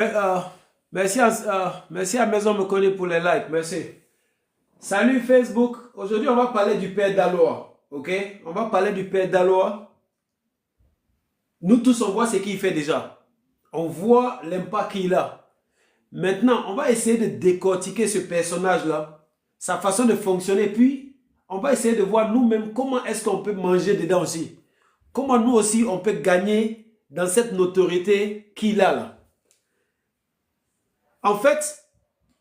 Euh, merci à Maison Me Connaît pour les likes. Merci. Salut Facebook. Aujourd'hui, on va parler du père Daloa. Ok? On va parler du père Daloa. Nous tous, on voit ce qu'il fait déjà. On voit l'impact qu'il a. Maintenant, on va essayer de décortiquer ce personnage-là, sa façon de fonctionner. Puis, on va essayer de voir nous-mêmes comment est-ce qu'on peut manger dedans aussi. Comment nous aussi, on peut gagner dans cette notoriété qu'il a là. En fait,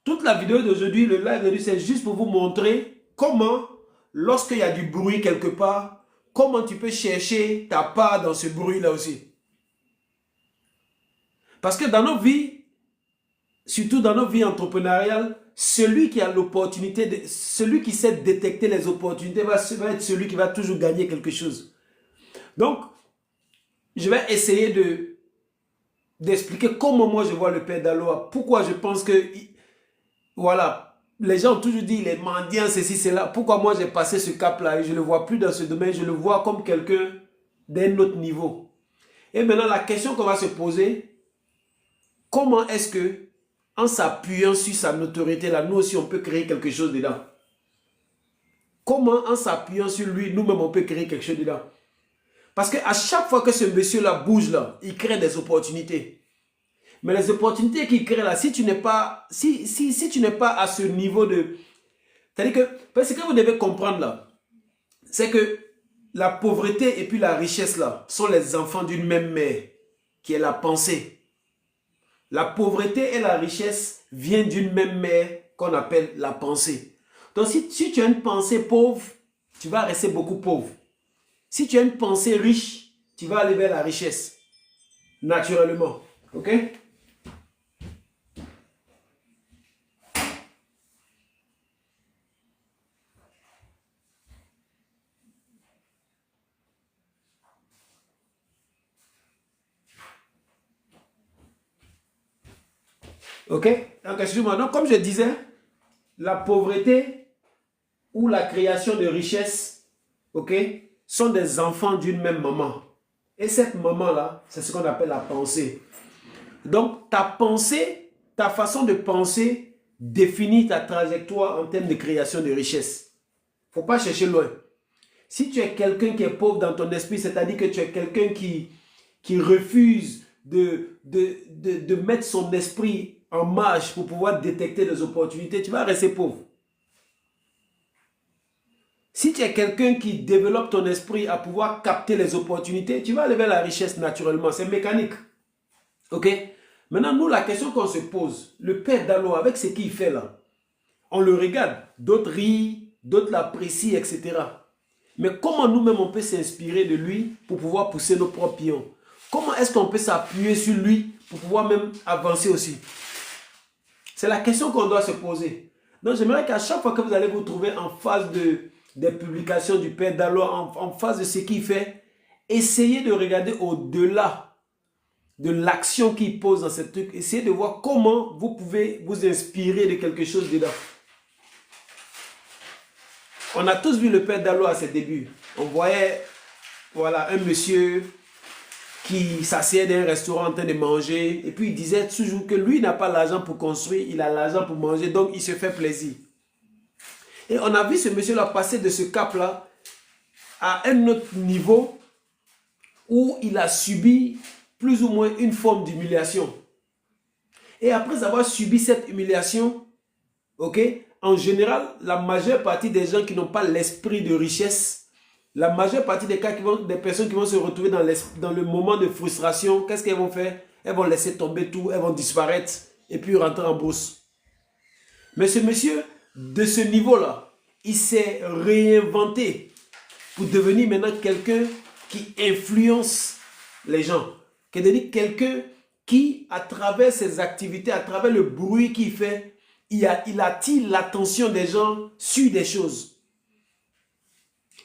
toute la vidéo d'aujourd'hui, le live d'aujourd'hui, c'est juste pour vous montrer comment, lorsqu'il y a du bruit quelque part, comment tu peux chercher ta part dans ce bruit-là aussi. Parce que dans nos vies, surtout dans nos vies entrepreneuriales, celui qui a l'opportunité, celui qui sait détecter les opportunités va être celui qui va toujours gagner quelque chose. Donc, je vais essayer d'expliquer comment moi je vois le père Daloa. Pourquoi je pense que, voilà, les gens ont toujours dit il est mendiant, ceci, cela. Pourquoi moi j'ai passé ce cap-là et je ne le vois plus dans ce domaine, je le vois comme quelqu'un d'un autre niveau. Et maintenant, la question qu'on va se poser, comment est-ce que, en s'appuyant sur sa notoriété, là, nous aussi on peut créer quelque chose dedans? Comment, en s'appuyant sur lui, nous-mêmes on peut créer quelque chose dedans? Parce qu'à chaque fois que ce monsieur-là bouge, là, il crée des opportunités. Mais les opportunités qu'il crée là, si tu n'es pas, si tu n'es pas à ce niveau de... C'est-à-dire que, ce que vous devez comprendre là, c'est que la pauvreté et puis la richesse là, sont les enfants d'une même mère, qui est la pensée. La pauvreté et la richesse viennent d'une même mère qu'on appelle la pensée. Donc si tu as une pensée pauvre, tu vas rester beaucoup pauvre. Si tu as une pensée riche, tu vas aller vers la richesse, naturellement. Ok? Ok? Donc, excuse-moi. Donc, comme je disais, la pauvreté ou la création de richesse, ok, sont des enfants d'une même maman. Et cette maman-là, c'est ce qu'on appelle la pensée. Donc, ta pensée, ta façon de penser définit ta trajectoire en termes de création de richesse. Il ne faut pas chercher loin. Si tu es quelqu'un qui est pauvre dans ton esprit, c'est-à-dire que tu es quelqu'un qui refuse de mettre son esprit en marche pour pouvoir détecter les opportunités, tu vas rester pauvre. Si tu es quelqu'un qui développe ton esprit à pouvoir capter les opportunités, tu vas aller vers la richesse naturellement. C'est mécanique. Ok? Maintenant, nous, la question qu'on se pose, le père Daloa, avec ce qu'il fait là, on le regarde, d'autres rient, d'autres l'apprécient, etc. Mais comment nous-mêmes on peut s'inspirer de lui pour pouvoir pousser nos propres pions? Comment est-ce qu'on peut s'appuyer sur lui pour pouvoir même avancer aussi? C'est la question qu'on doit se poser. Donc j'aimerais qu'à chaque fois que vous allez vous trouver en face des publications du père Daloa, en face de ce qu'il fait, essayez de regarder au-delà de l'action qu'il pose dans ce truc. Essayez de voir comment vous pouvez vous inspirer de quelque chose dedans. On a tous vu le père Daloa à ses débuts. On voyait, voilà, un monsieur qui s'assied dans un restaurant en train de manger. Et puis il disait toujours que lui n'a pas l'argent pour construire, il a l'argent pour manger, donc il se fait plaisir. Et on a vu ce monsieur-là passer de ce cap-là à un autre niveau où il a subi plus ou moins une forme d'humiliation. Et après avoir subi cette humiliation, ok, en général, la majeure partie des gens qui n'ont pas l'esprit de richesse, la majeure partie des cas des personnes qui vont se retrouver dans le moment de frustration, qu'est-ce qu'elles vont faire? Elles vont laisser tomber tout, elles vont disparaître et puis rentrer en bourse. Mais ce monsieur, de ce niveau-là, il s'est réinventé pour devenir maintenant quelqu'un qui influence les gens. C'est-à-dire quelqu'un qui, à travers ses activités, à travers le bruit qu'il fait, il attire l'attention des gens sur des choses.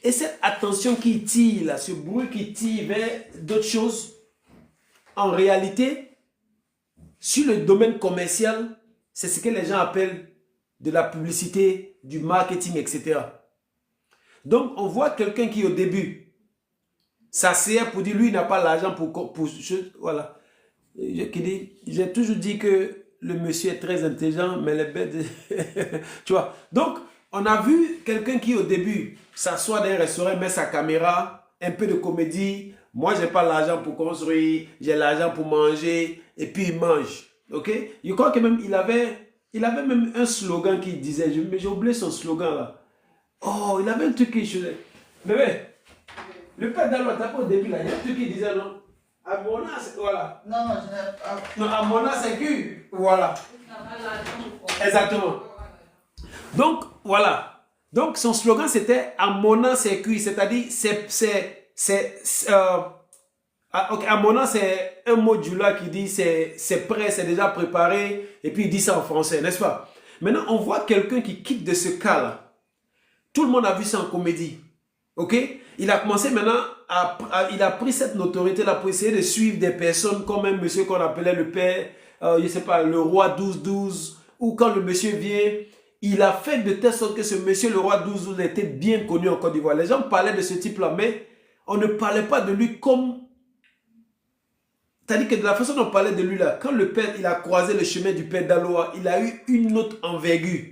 Et cette attention qui tire, là, ce bruit qui tire vers d'autres choses, en réalité, sur le domaine commercial, c'est ce que les gens appellent de la publicité, du marketing, etc. Donc, on voit quelqu'un qui, au début, s'assied pour dire, lui, il n'a pas l'argent pour voilà. qui dit, j'ai toujours dit que le monsieur est très intelligent, mais les bêtes... tu vois. Donc, on a vu quelqu'un qui, au début, s'assoit dans un restaurant, met sa caméra, un peu de comédie. Moi, j'ai pas l'argent pour construire, j'ai l'argent pour manger, et puis il mange. Ok? Je crois que même, il avait même un slogan qu'il disait, mais j'ai oublié son slogan là. Oh, il avait un truc qui faisait. Bébé, le père d'Alois, t'as pas au début là, il y a un truc qui disait non. À mon âge, voilà. Non, je n'ai pas. Non, à mon âge, c'est que. Voilà. Exactement. Donc, voilà. Donc, son slogan, c'était à mon âge, c'est cuit. C'est-à-dire, à mon âge, c'est un mot du là qui dit c'est prêt, c'est déjà préparé. Et puis, il dit ça en français, n'est-ce pas? Maintenant, on voit quelqu'un qui quitte de ce cas-là. Tout le monde a vu ça en comédie. Ok? Il a commencé maintenant, il a pris cette notoriété-là pour essayer de suivre des personnes comme un monsieur qu'on appelait le père, je ne sais pas, le roi 12-12, ou quand le monsieur vient, il a fait de telle sorte que ce monsieur, le roi 12-12, était bien connu en Côte d'Ivoire. Les gens parlaient de ce type-là, mais on ne parlait pas de lui comme... C'est-à-dire que de la façon dont on parlait de lui là, quand le père, il a croisé le chemin du père d'Aloa, il a eu une autre envergure.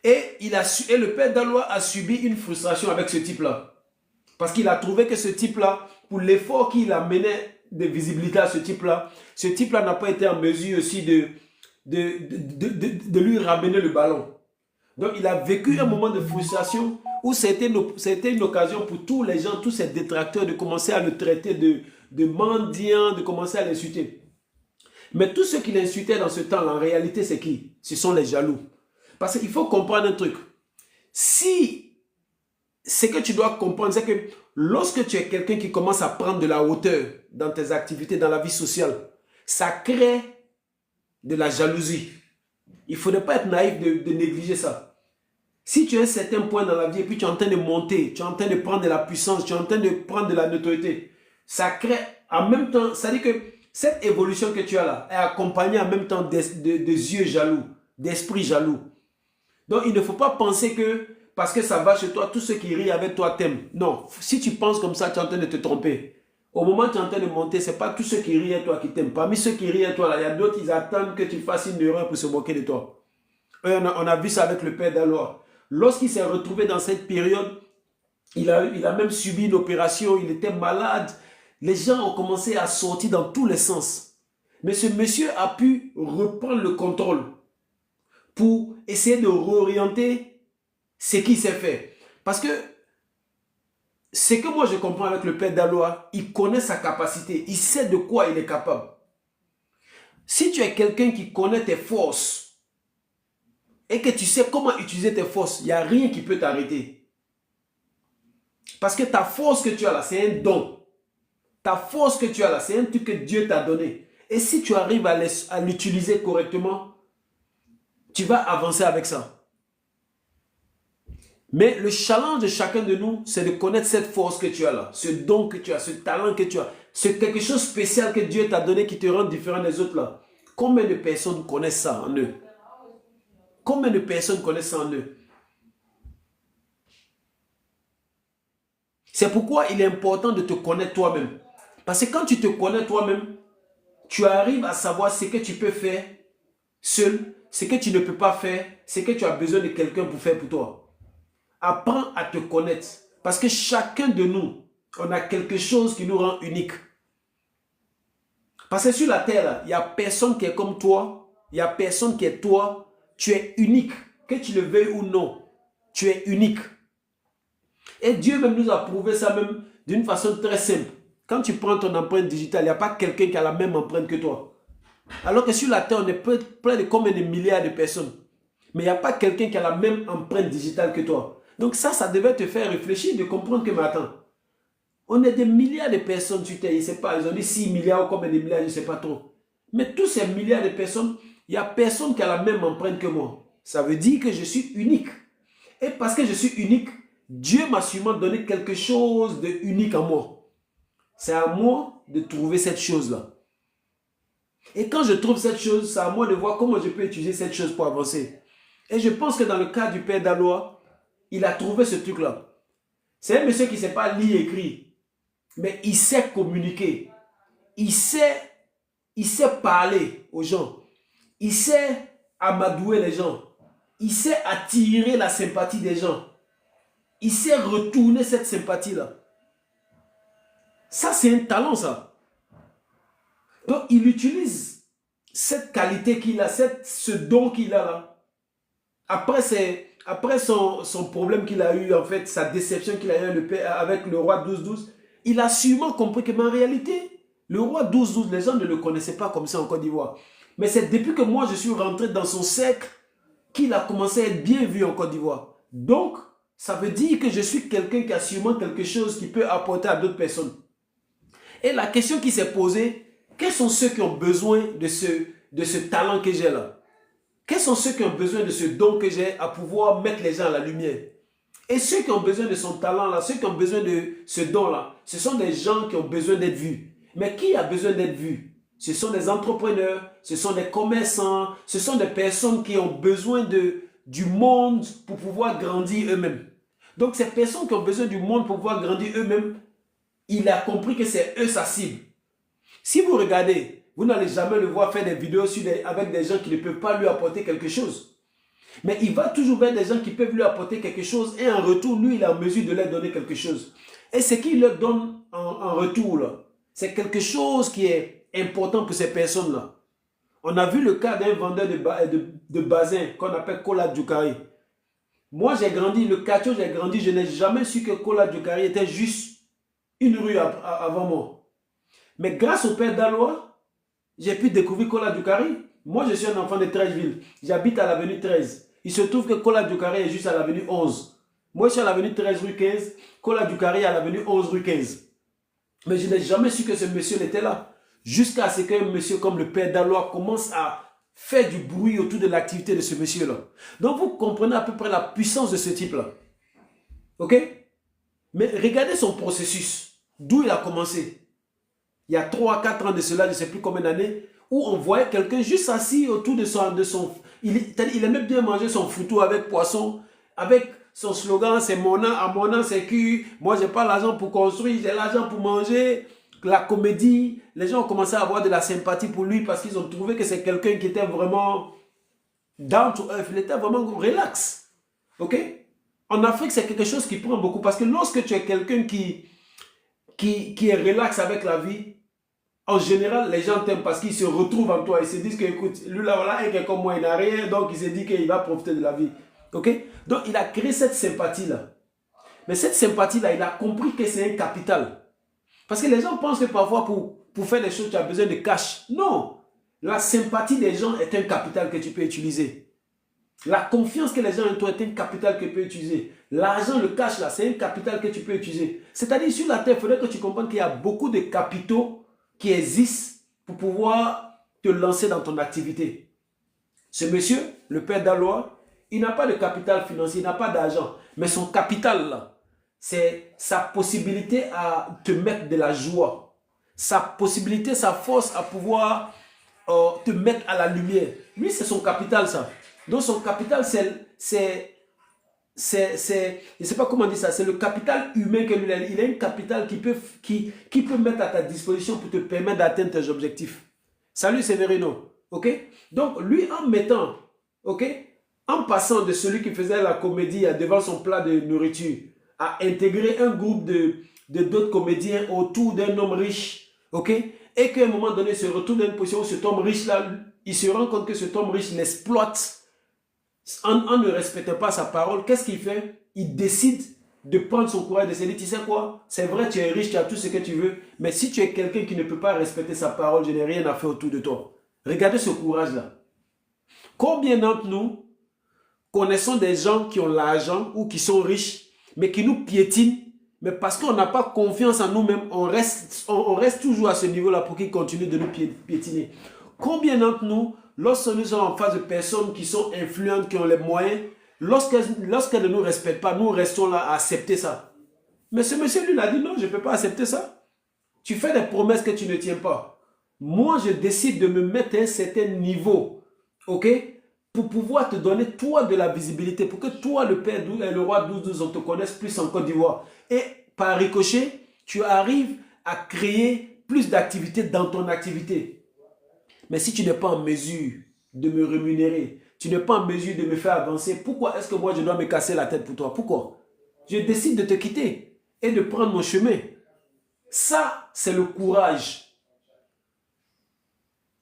Et le père d'Alois a subi une frustration avec ce type-là. Parce qu'il a trouvé que ce type-là, pour l'effort qu'il a mené de visibilité à ce type-là n'a pas été en mesure aussi de lui ramener le ballon. Donc il a vécu un moment de frustration où c'était une occasion pour tous les gens, tous ces détracteurs de commencer à le traiter de mendiant, de commencer à l'insulter. Mais tous ceux qui l'insultaient dans ce temps-là, en réalité, c'est qui? Ce sont les jaloux. Parce qu'il faut comprendre un truc. Si ce que tu dois comprendre, c'est que lorsque tu es quelqu'un qui commence à prendre de la hauteur dans tes activités, dans la vie sociale, ça crée de la jalousie. Il ne faudrait pas être naïf de négliger ça. Si tu as un certain point dans la vie et puis tu es en train de monter, tu es en train de prendre de la puissance, tu es en train de prendre de la notoriété, ça crée en même temps, ça dit que cette évolution que tu as là est accompagnée en même temps des yeux jaloux, d'esprit jaloux. Donc, il ne faut pas penser que parce que ça va chez toi, tous ceux qui rient avec toi t'aiment. Non, si tu penses comme ça, tu es en train de te tromper. Au moment où tu es en train de monter, ce n'est pas tous ceux qui rient à toi qui t'aiment. Parmi ceux qui rient à toi, là, il y a d'autres, ils attendent que tu fasses une erreur pour se moquer de toi. Et on a vu ça avec le père d'Alois. Lorsqu'il s'est retrouvé dans cette période, il a même subi une opération, il était malade. Les gens ont commencé à sortir dans tous les sens. Mais ce monsieur a pu reprendre le contrôle pour essayer de réorienter ce qui s'est fait. Parce que ce que moi je comprends avec le père d'Alois, il connaît sa capacité, il sait de quoi il est capable. Si tu es quelqu'un qui connaît tes forces et que tu sais comment utiliser tes forces, il n'y a rien qui peut t'arrêter. Parce que ta force que tu as là, c'est un don. Ta force que tu as là, c'est un truc que Dieu t'a donné. Et si tu arrives à l'utiliser correctement, tu vas avancer avec ça. Mais le challenge de chacun de nous, c'est de connaître cette force que tu as là, ce don que tu as, ce talent que tu as, c'est quelque chose de spécial que Dieu t'a donné qui te rend différent des autres là. Combien de personnes connaissent ça en eux? Combien de personnes connaissent ça en eux? C'est pourquoi il est important de te connaître toi-même. Parce que quand tu te connais toi-même, tu arrives à savoir ce que tu peux faire seul, ce que tu ne peux pas faire, ce que tu as besoin de quelqu'un pour faire pour toi. Apprends à te connaître. Parce que chacun de nous, on a quelque chose qui nous rend unique. Parce que sur la terre, il n'y a personne qui est comme toi. Il n'y a personne qui est toi. Tu es unique. Que tu le veuilles ou non, tu es unique. Et Dieu même nous a prouvé ça même d'une façon très simple. Quand tu prends ton empreinte digitale, il n'y a pas quelqu'un qui a la même empreinte que toi. Alors que sur la terre, on est plein de combien de milliards de personnes. Mais il n'y a pas quelqu'un qui a la même empreinte digitale que toi. Donc ça devait te faire réfléchir, de comprendre que, mais attends, on est des milliards de personnes sur terre, je ne sais pas, ils ont dit 6 milliards ou combien de milliards, je ne sais pas trop. Mais tous ces milliards de personnes, il n'y a personne qui a la même empreinte que moi. Ça veut dire que je suis unique. Et parce que je suis unique, Dieu m'a sûrement donné quelque chose de unique en moi. C'est à moi de trouver cette chose-là. Et quand je trouve cette chose, c'est à moi de voir comment je peux utiliser cette chose pour avancer. Et je pense que dans le cas du père d'Alois, il a trouvé ce truc-là. C'est un monsieur qui ne sait pas lire et écrire, mais il sait communiquer. il sait parler aux gens. Il sait amadouer les gens. Il sait attirer la sympathie des gens. Il sait retourner cette sympathie-là. Ça, c'est un talent, ça. Donc, il utilise cette qualité qu'il a, ce don qu'il a là. Après son problème qu'il a eu, en fait, sa déception qu'il a eu avec le roi 12-12, il a sûrement compris que, en réalité, le roi 12-12, les gens ne le connaissaient pas comme ça en Côte d'Ivoire. Mais c'est depuis que moi, je suis rentré dans son cercle qu'il a commencé à être bien vu en Côte d'Ivoire. Donc, ça veut dire que je suis quelqu'un qui a sûrement quelque chose qui peut apporter à d'autres personnes. Et la question qui s'est posée, quels sont ceux qui ont besoin de ce talent que j'ai là? Quels sont ceux qui ont besoin de ce don que j'ai à pouvoir mettre les gens à la lumière? Et ceux qui ont besoin de son talent là, ceux qui ont besoin de ce don là, ce sont des gens qui ont besoin d'être vus. Mais qui a besoin d'être vu? Ce sont des entrepreneurs, ce sont des commerçants, ce sont des personnes qui ont besoin du monde pour pouvoir grandir eux-mêmes. Donc ces personnes qui ont besoin du monde pour pouvoir grandir eux-mêmes, il a compris que c'est eux sa cible. Si vous regardez, vous n'allez jamais le voir faire des vidéos avec des gens qui ne peuvent pas lui apporter quelque chose. Mais il va toujours vers des gens qui peuvent lui apporter quelque chose et en retour, lui, il est en mesure de leur donner quelque chose. Et ce qu'il leur donne en retour, là, c'est quelque chose qui est important pour ces personnes-là. On a vu le cas d'un vendeur de bazin qu'on appelle Kola Djoukari. Moi, j'ai grandi, le quartier où j'ai grandi, je n'ai jamais su que Kola Djoukari était juste une rue avant moi. Mais grâce au père Daloa, j'ai pu découvrir Kola Djoukari. Moi, je suis un enfant de Trècheville. J'habite à l'avenue 13. Il se trouve que Kola Djoukari est juste à l'avenue 11. Moi, je suis à l'avenue 13 rue 15. Kola Djoukari est à l'avenue 11 rue 15. Mais je n'ai jamais su que ce monsieur était là. Jusqu'à ce qu'un monsieur comme le père Daloa commence à faire du bruit autour de l'activité de ce monsieur-là. Donc vous comprenez à peu près la puissance de ce type-là. Ok? Mais regardez son processus. D'où il a commencé. Il y a 3 à 4 ans de cela, je ne sais plus combien d'années, où on voyait quelqu'un juste assis autour de son il aimait bien manger son foutou avec poisson, avec son slogan, c'est mon an, à mon an c'est cul, moi j'ai pas l'argent pour construire, j'ai l'argent pour manger. La comédie, les gens ont commencé à avoir de la sympathie pour lui parce qu'ils ont trouvé que c'est quelqu'un qui était vraiment down to earth, il était vraiment relax. Ok? En Afrique, c'est quelque chose qui prend beaucoup parce que lorsque tu es quelqu'un qui est relax avec la vie, en général, les gens t'aiment parce qu'ils se retrouvent en toi. Ils se disent que, écoute, lui là, voilà, il est comme moi, il n'a rien, donc il se dit qu'il va profiter de la vie. Ok? Donc, il a créé cette sympathie-là. Mais cette sympathie-là, il a compris que c'est un capital. Parce que les gens pensent que parfois, pour faire les choses, tu as besoin de cash. Non. La sympathie des gens est un capital que tu peux utiliser. La confiance que les gens ont en toi est un capital que tu peux utiliser. L'argent, le cash, là, c'est un capital que tu peux utiliser. C'est-à-dire, sur la terre, il faudrait que tu comprennes qu'il y a beaucoup de capitaux qui existent pour pouvoir te lancer dans ton activité. Ce monsieur, le père Daloa, il n'a pas de capital financier, il n'a pas d'argent. Mais son capital, là, c'est sa possibilité à te mettre de la joie. Sa possibilité, sa force à pouvoir te mettre à la lumière. Lui, c'est son capital, ça. Donc, son capital, je ne sais pas comment dire ça, c'est le capital humain que lui a. Il a un capital qui peut mettre à ta disposition pour te permettre d'atteindre tes objectifs. Salut Severino, ok? Donc lui en mettant, ok? En passant de celui qui faisait la comédie devant son plat de nourriture, à intégrer un groupe d'autres comédiens autour d'un homme riche, ok? Et qu'à un moment donné, il se retrouve dans une position où cet homme riche-là, il se rend compte que cet homme riche l'exploite en ne respectant pas sa parole. Qu'est-ce qu'il fait? Il décide de prendre son courage, de se dire, tu sais quoi? C'est vrai, tu es riche, tu as tout ce que tu veux, mais si tu es quelqu'un qui ne peut pas respecter sa parole, je n'ai rien à faire autour de toi. Regardez ce courage-là. Combien d'entre nous connaissons des gens qui ont l'argent ou qui sont riches, mais qui nous piétinent, mais parce qu'on n'a pas confiance en nous-mêmes, on reste toujours à ce niveau-là pour qu'ils continuent de nous piétiner. Combien d'entre nous, lorsque nous sommes en face de personnes qui sont influentes, qui ont les moyens, lorsqu'elles ne nous respectent pas, nous restons là à accepter ça. Mais ce monsieur, lui, il a dit non, je ne peux pas accepter ça. Tu fais des promesses que tu ne tiens pas. Moi, je décide de me mettre à un certain niveau, ok, pour pouvoir te donner, toi, de la visibilité, pour que toi, le père et le roi 12-12, on te connaisse plus en Côte d'Ivoire. Et par ricochet, tu arrives à créer plus d'activité dans ton activité. Mais si tu n'es pas en mesure de me rémunérer, tu n'es pas en mesure de me faire avancer, pourquoi est-ce que moi je dois me casser la tête pour toi? Pourquoi? Je décide de te quitter et de prendre mon chemin. Ça, c'est le courage.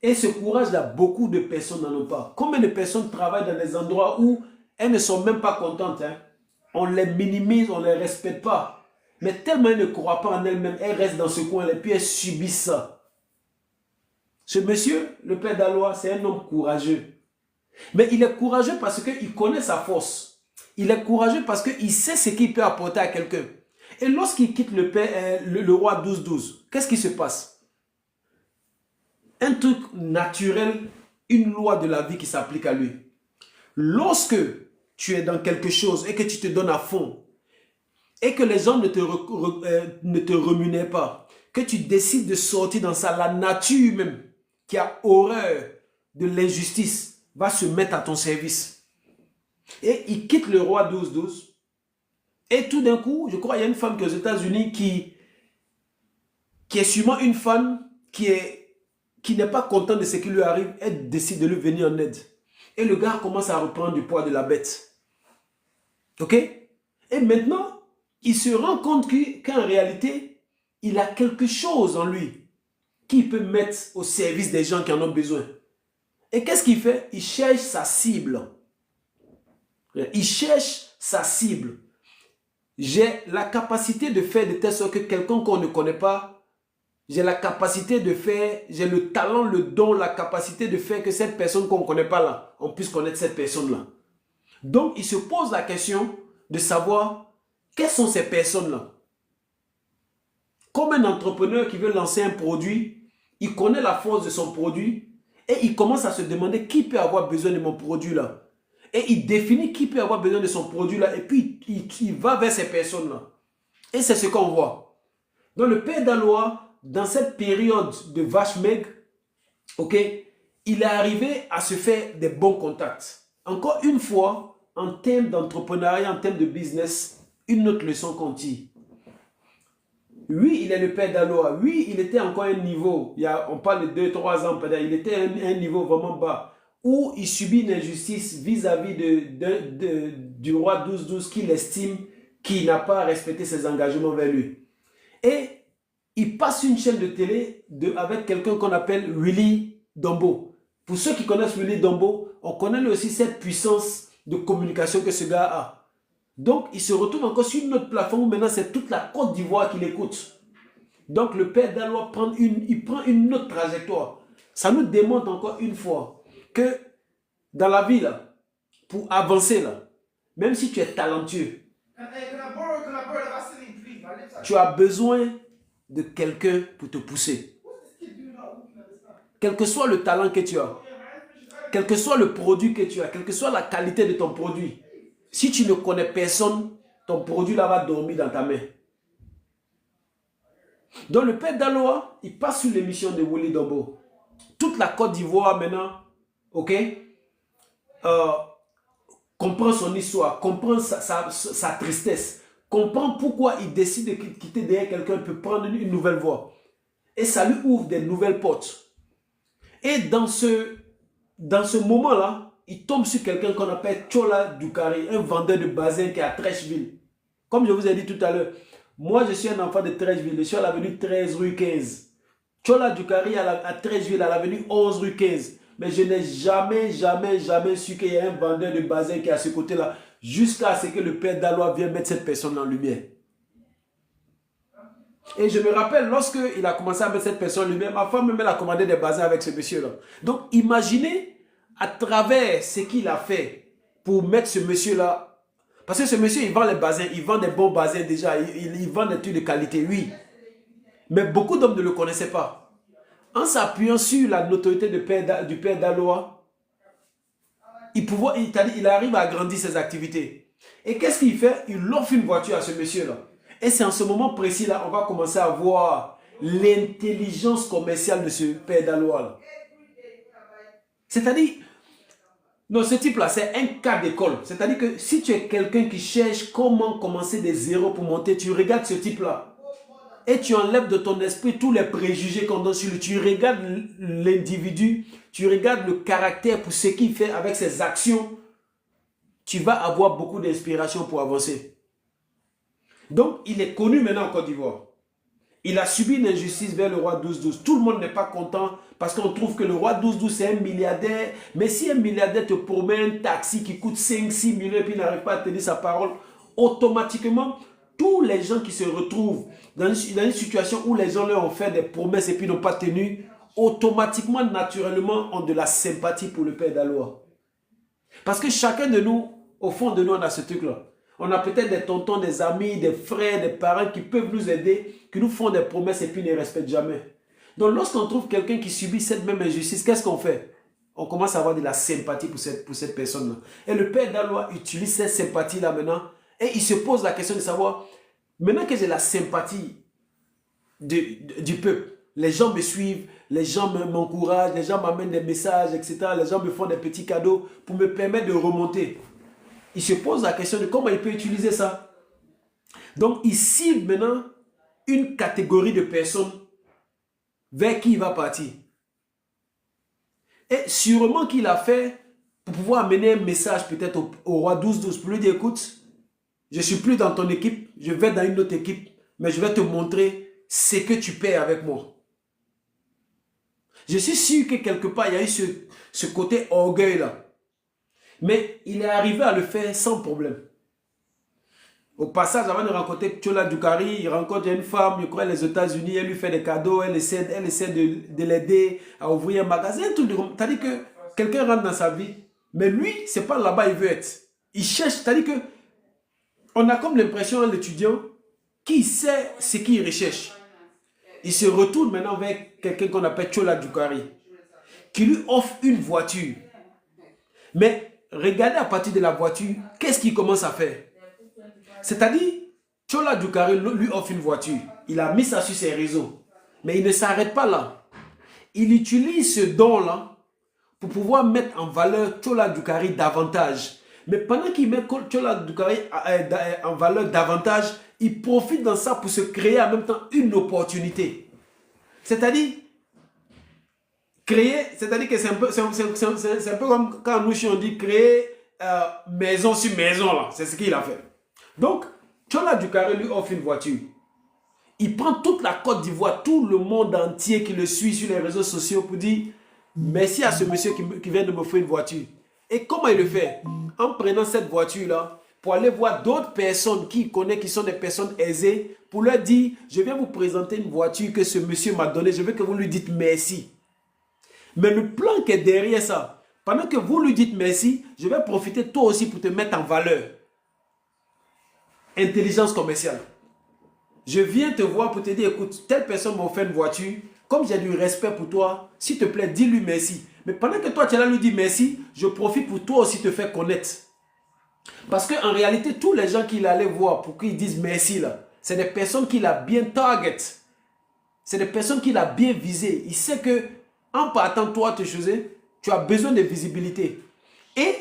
Et ce courage-là, beaucoup de personnes n'en ont pas. Combien de personnes travaillent dans des endroits où elles ne sont même pas contentes, hein? On les minimise, on ne les respecte pas. Mais tellement elles ne croient pas en elles-mêmes, elles restent dans ce coin et puis elles subissent ça. Ce monsieur, le père d'Aloa, c'est un homme courageux. Mais il est courageux parce qu'il connaît sa force. Il est courageux parce qu'il sait ce qu'il peut apporter à quelqu'un. Et lorsqu'il quitte le roi 12-12, qu'est-ce qui se passe? Un truc naturel, une loi de la vie qui s'applique à lui. Lorsque tu es dans quelque chose et que tu te donnes à fond, et que les gens ne te rémunèrent pas, que tu décides de sortir dans ça, la nature même, qui a horreur de l'injustice, va se mettre à ton service. Et il quitte le roi 12-12. Et tout d'un coup, je crois qu'il y a une femme qui est aux États-Unis qui est sûrement une femme qui n'est pas contente de ce qui lui arrive. Elle décide de lui venir en aide. Et le gars commence à reprendre du poids de la bête. Ok? Et maintenant, il se rend compte qu'en réalité, il a quelque chose en lui qu'il peut mettre au service des gens qui en ont besoin. Et qu'est-ce qu'il fait? Il cherche sa cible. Il cherche sa cible. J'ai la capacité de faire de telle sorte que quelqu'un qu'on ne connaît pas, j'ai la capacité de faire, j'ai le talent, le don, la capacité de faire que cette personne qu'on ne connaît pas là, on puisse connaître cette personne-là. Donc, il se pose la question de savoir quelles sont ces personnes-là. Comme un entrepreneur qui veut lancer un produit, il connaît la force de son produit et il commence à se demander qui peut avoir besoin de mon produit-là. Et il définit qui peut avoir besoin de son produit-là et puis il va vers ces personnes-là. Et c'est ce qu'on voit. Donc le père d'Aloa, dans cette période de vache maigre, ok, il est arrivé à se faire des bons contacts. Encore une fois, en termes d'entrepreneuriat, en termes de business, une autre leçon qu'on tire. Oui, il est le père d'Aloa. Oui, il était encore à un niveau, on parle de 2-3 ans, il était à un niveau vraiment bas, où il subit une injustice vis-à-vis du roi 12-12 qu'il estime qu'il n'a pas respecté ses engagements vers lui. Et il passe une chaîne de télé avec quelqu'un qu'on appelle Willy Dombo. Pour ceux qui connaissent Willy Dombo, on connaît aussi cette puissance de communication que ce gars a. Donc, il se retrouve encore sur une autre plateforme où maintenant c'est toute la Côte d'Ivoire qui l'écoute. Donc, le père d'Aloa prend une autre trajectoire. Ça nous démontre encore une fois que dans la vie, là, pour avancer, là, même si tu es talentueux, tu as besoin de quelqu'un pour te pousser. Quel que soit le talent que tu as, quel que soit le produit que tu as, quelle que soit la qualité de ton produit, si tu ne connais personne, ton produit là va dormir dans ta main. Donc le père d'Aloa, il passe sur l'émission de Willy Dombo. Toute la Côte d'Ivoire maintenant, ok, comprend son histoire, comprend sa tristesse, comprend pourquoi il décide de quitter derrière quelqu'un pour prendre une nouvelle voie. Et ça lui ouvre des nouvelles portes. Et dans ce moment-là, il tombe sur quelqu'un qu'on appelle Chola Dukari, un vendeur de bazin qui est à Trècheville. Comme je vous ai dit tout à l'heure, moi je suis un enfant de Trècheville, je suis à l'avenue 13 rue 15. Chola Dukari à Trècheville, à l'avenue 11 rue 15. Mais je n'ai jamais su qu'il y a un vendeur de bazin qui est à ce côté-là, jusqu'à ce que le père d'Aloa vienne mettre cette personne en lumière. Et je me rappelle, lorsqu'il a commencé à mettre cette personne en lumière, ma femme même a commandé des bazins avec ce monsieur-là. Donc imaginez à travers ce qu'il a fait pour mettre ce monsieur-là. Parce que ce monsieur, il vend les bazins, il vend des bons bazins déjà, il vend des trucs de qualité, oui. Mais beaucoup d'hommes ne le connaissaient pas. En s'appuyant sur la notoriété du père d'Aloa, il arrive à agrandir ses activités. Et qu'est-ce qu'il fait? Il offre une voiture à ce monsieur-là. Et c'est en ce moment précis-là, on va commencer à voir l'intelligence commerciale de ce père d'Aloa. C'est-à-dire, non, ce type-là, c'est un cas d'école. C'est-à-dire que si tu es quelqu'un qui cherche comment commencer des zéros pour monter, tu regardes ce type-là. et tu enlèves de ton esprit tous les préjugés qu'on donne sur lui. Tu regardes l'individu, tu regardes le caractère pour ce qu'il fait avec ses actions. Tu vas avoir beaucoup d'inspiration pour avancer. Donc, il est connu maintenant en Côte d'Ivoire. Il a subi une injustice vers le roi 12-12. Tout le monde n'est pas content parce qu'on trouve que le roi 12-12 c'est un milliardaire. Mais si un milliardaire te promet un taxi qui coûte 5-6 millions et puis n'arrive pas à tenir sa parole, automatiquement, tous les gens qui se retrouvent dans une situation où les gens leur ont fait des promesses et puis n'ont pas tenu, automatiquement, naturellement, ont de la sympathie pour le père Daloa. Parce que chacun de nous, au fond de nous, on a ce truc-là. On a peut-être des tontons, des amis, des frères, des parents qui peuvent nous aider, qui nous font des promesses et puis ne respectent jamais. Donc lorsqu'on trouve quelqu'un qui subit cette même injustice, qu'est-ce qu'on fait? On commence à avoir de la sympathie pour cette personne-là. Et le père Daloa utilise cette sympathie-là maintenant et il se pose la question de savoir, maintenant que j'ai la sympathie du peuple, les gens me suivent, les gens m'encouragent, les gens m'amènent des messages, etc. Les gens me font des petits cadeaux pour me permettre de remonter. Il se pose la question de comment il peut utiliser ça. Donc, il cible maintenant une catégorie de personnes vers qui il va partir. Et sûrement qu'il a fait pour pouvoir amener un message peut-être au roi 12-12 pour lui dire, écoute, je ne suis plus dans ton équipe, je vais dans une autre équipe, mais je vais te montrer ce que tu paies avec moi. Je suis sûr que quelque part, il y a eu ce côté orgueil-là. Mais il est arrivé à le faire sans problème. Au passage, avant de rencontrer Tchola Djoukari, il rencontre une femme, je crois, les États-Unis, elle lui fait des cadeaux, elle essaie de l'aider à ouvrir un magasin. C'est-à-dire que quelqu'un rentre dans sa vie, mais lui, ce n'est pas là-bas il veut être. Il cherche, c'est-à-dire que on a comme l'impression, l'étudiant, qui sait ce qu'il recherche. Il se retourne maintenant vers quelqu'un qu'on appelle Tchola Djoukari, qui lui offre une voiture. Mais regardez à partir de la voiture, qu'est-ce qu'il commence à faire? C'est-à-dire, Tchola Djoukari lui offre une voiture. Il a mis ça sur ses réseaux. Mais il ne s'arrête pas là. Il utilise ce don-là pour pouvoir mettre en valeur Tchola Djoukari davantage. Mais pendant qu'il met Tchola Djoukari en valeur davantage, il profite dans ça pour se créer en même temps une opportunité. C'est-à-dire, créer, c'est-à-dire que c'est un peu comme quand nous on dit créer maison sur maison là. C'est ce qu'il a fait. Donc, Tchola Djoukari lui offre une voiture. Il prend toute la Côte d'Ivoire, tout le monde entier qui le suit sur les réseaux sociaux pour dire merci à ce monsieur qui vient de m'offrir une voiture. Et comment il le fait? En prenant cette voiture-là pour aller voir d'autres personnes qu'il connaît, qui sont des personnes aisées, pour leur dire, je viens vous présenter une voiture que ce monsieur m'a donnée, je veux que vous lui dites merci. Mais le plan qui est derrière ça, pendant que vous lui dites merci, je vais profiter toi aussi pour te mettre en valeur. Intelligence commerciale. Je viens te voir pour te dire, écoute, telle personne m'a offert une voiture, comme j'ai du respect pour toi, s'il te plaît, dis-lui merci. Mais pendant que toi, tu es là, lui dis merci, je profite pour toi aussi te faire connaître. Parce qu'en réalité, tous les gens qu'il allait voir pour qu'ils disent merci, là, c'est des personnes qu'il a bien target. C'est des personnes qu'il a bien visées. Il sait que en partant toi te choisir, tu as besoin de visibilité. Et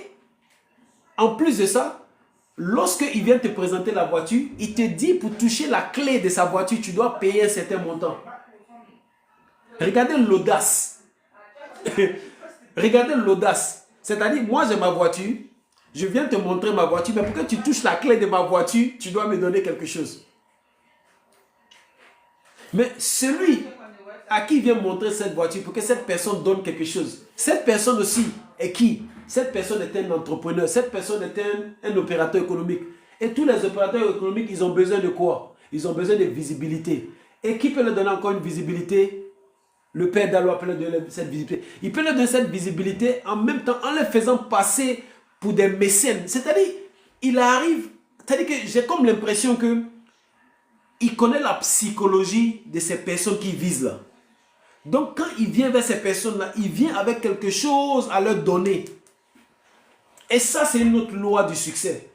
en plus de ça, lorsqu'il vient te présenter la voiture, il te dit pour toucher la clé de sa voiture, tu dois payer un certain montant. Regardez l'audace. Regardez l'audace. C'est-à-dire, moi j'ai ma voiture, je viens te montrer ma voiture, mais pour que tu touches la clé de ma voiture, tu dois me donner quelque chose. Mais celui à qui vient montrer cette voiture, pour que cette personne donne quelque chose, cette personne aussi est qui? Cette personne est un entrepreneur, cette personne est un opérateur économique. Et tous les opérateurs économiques, ils ont besoin de quoi? Ils ont besoin de visibilité. Et qui peut leur donner encore une visibilité? Le père Daloa peut leur donner cette visibilité. Il peut leur donner cette visibilité en même temps, en les faisant passer pour des mécènes. C'est-à-dire, il arrive, c'est-à-dire que j'ai comme l'impression que il connaît la psychologie de ces personnes qui visent là. Donc, quand il vient vers ces personnes-là, il vient avec quelque chose à leur donner. Et ça, c'est une autre loi du succès.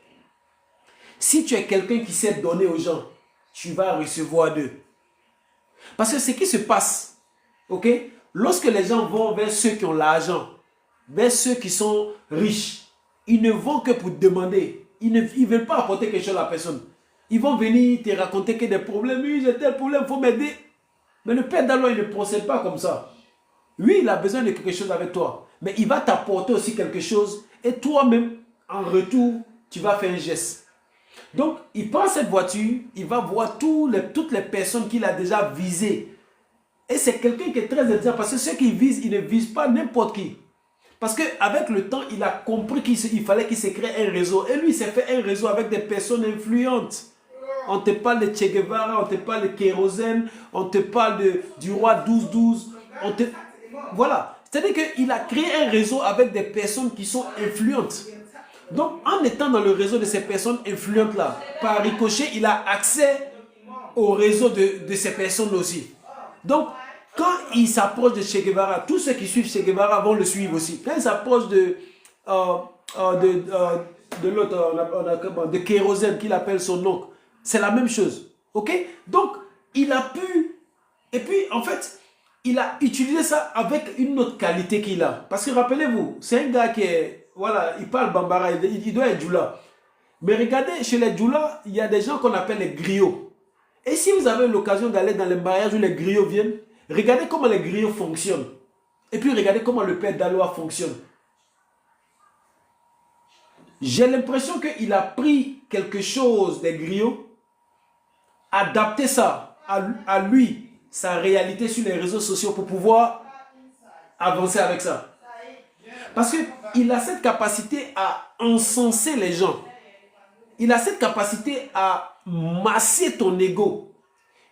Si tu es quelqu'un qui sait donner aux gens, tu vas recevoir d'eux. Parce que ce qui se passe, ok, lorsque les gens vont vers ceux qui ont l'argent, vers ceux qui sont riches, ils ne vont que pour demander. Ils ne veulent pas apporter quelque chose à la personne. Ils vont venir te raconter que des problèmes. Oui, j'ai tel problème, il faut m'aider. Mais le père Dalloa, il ne procède pas comme ça. Oui, il a besoin de quelque chose avec toi. Mais il va t'apporter aussi quelque chose. Et toi-même, en retour, tu vas faire un geste. Donc, il prend cette voiture, il va voir toutes les personnes qu'il a déjà visées. Et c'est quelqu'un qui est très intelligent parce que ceux qui visent, ils ne visent pas n'importe qui. Parce qu'avec le temps, il a compris qu'il fallait qu'il se crée un réseau. Et lui, il s'est fait un réseau avec des personnes influentes. On te parle de Che Guevara, on te parle de Kérosène, on te parle du roi 12-12. Voilà. C'est-à-dire qu'il a créé un réseau avec des personnes qui sont influentes. Donc, en étant dans le réseau de ces personnes influentes-là, par ricochet, il a accès au réseau de ces personnes aussi. Donc, quand il s'approche de Che Guevara, tous ceux qui suivent Che Guevara vont le suivre aussi. Quand il s'approche de l'autre, de Kérosène, qu'il appelle son oncle, c'est la même chose. Ok? Donc, il a pu... Et puis, en fait, il a utilisé ça avec une autre qualité qu'il a. Parce que rappelez-vous, c'est un gars qui est... Voilà, il parle Bambara, il doit être Djoula. Mais regardez, chez les Djoula, il y a des gens qu'on appelle les griots. Et si vous avez l'occasion d'aller dans les mariages où les griots viennent, regardez comment les griots fonctionnent. Et puis regardez comment le père Dalloa fonctionne. J'ai l'impression qu'il a pris quelque chose des griots, adapté ça à lui, sa réalité sur les réseaux sociaux pour pouvoir avancer avec ça. Parce qu'il a cette capacité à encenser les gens. Il a cette capacité à masser ton ego.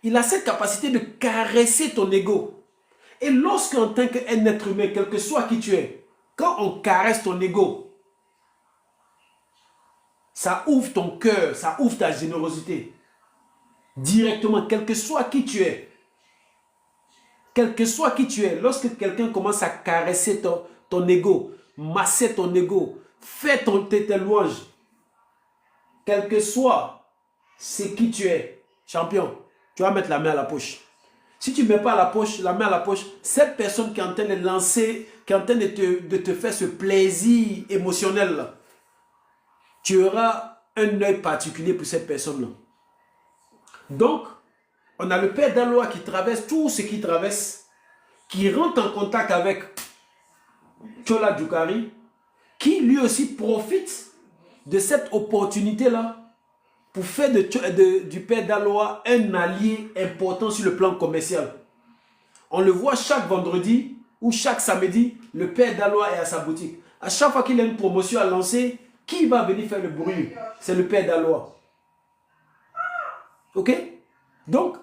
Il a cette capacité de caresser ton ego. Et lorsqu'en tant qu'être humain, quel que soit qui tu es, quand on caresse ton ego, ça ouvre ton cœur, ça ouvre ta générosité. Directement, quel que soit qui tu es. Quel que soit qui tu es, lorsque quelqu'un commence à caresser ton ego, masser ton ego, faire tes louanges, quel que soit c'est qui tu es, champion, tu vas mettre la main à la poche. Si tu ne mets pas la main à la poche, cette personne qui est en train de lancer, qui est en train de te faire ce plaisir émotionnel là, tu auras un œil particulier pour cette personne-là. Donc, on a le père Dalloa qui traverse tout ce qu'il traverse, qui rentre en contact avec Chola Djoukari, qui lui aussi profite de cette opportunité-là pour faire du père Dalloa un allié important sur le plan commercial. On le voit chaque vendredi ou chaque samedi, le père Dalloa est à sa boutique. À chaque fois qu'il a une promotion à lancer, qui va venir faire le bruit? C'est le père Dalloa. Ok? Donc,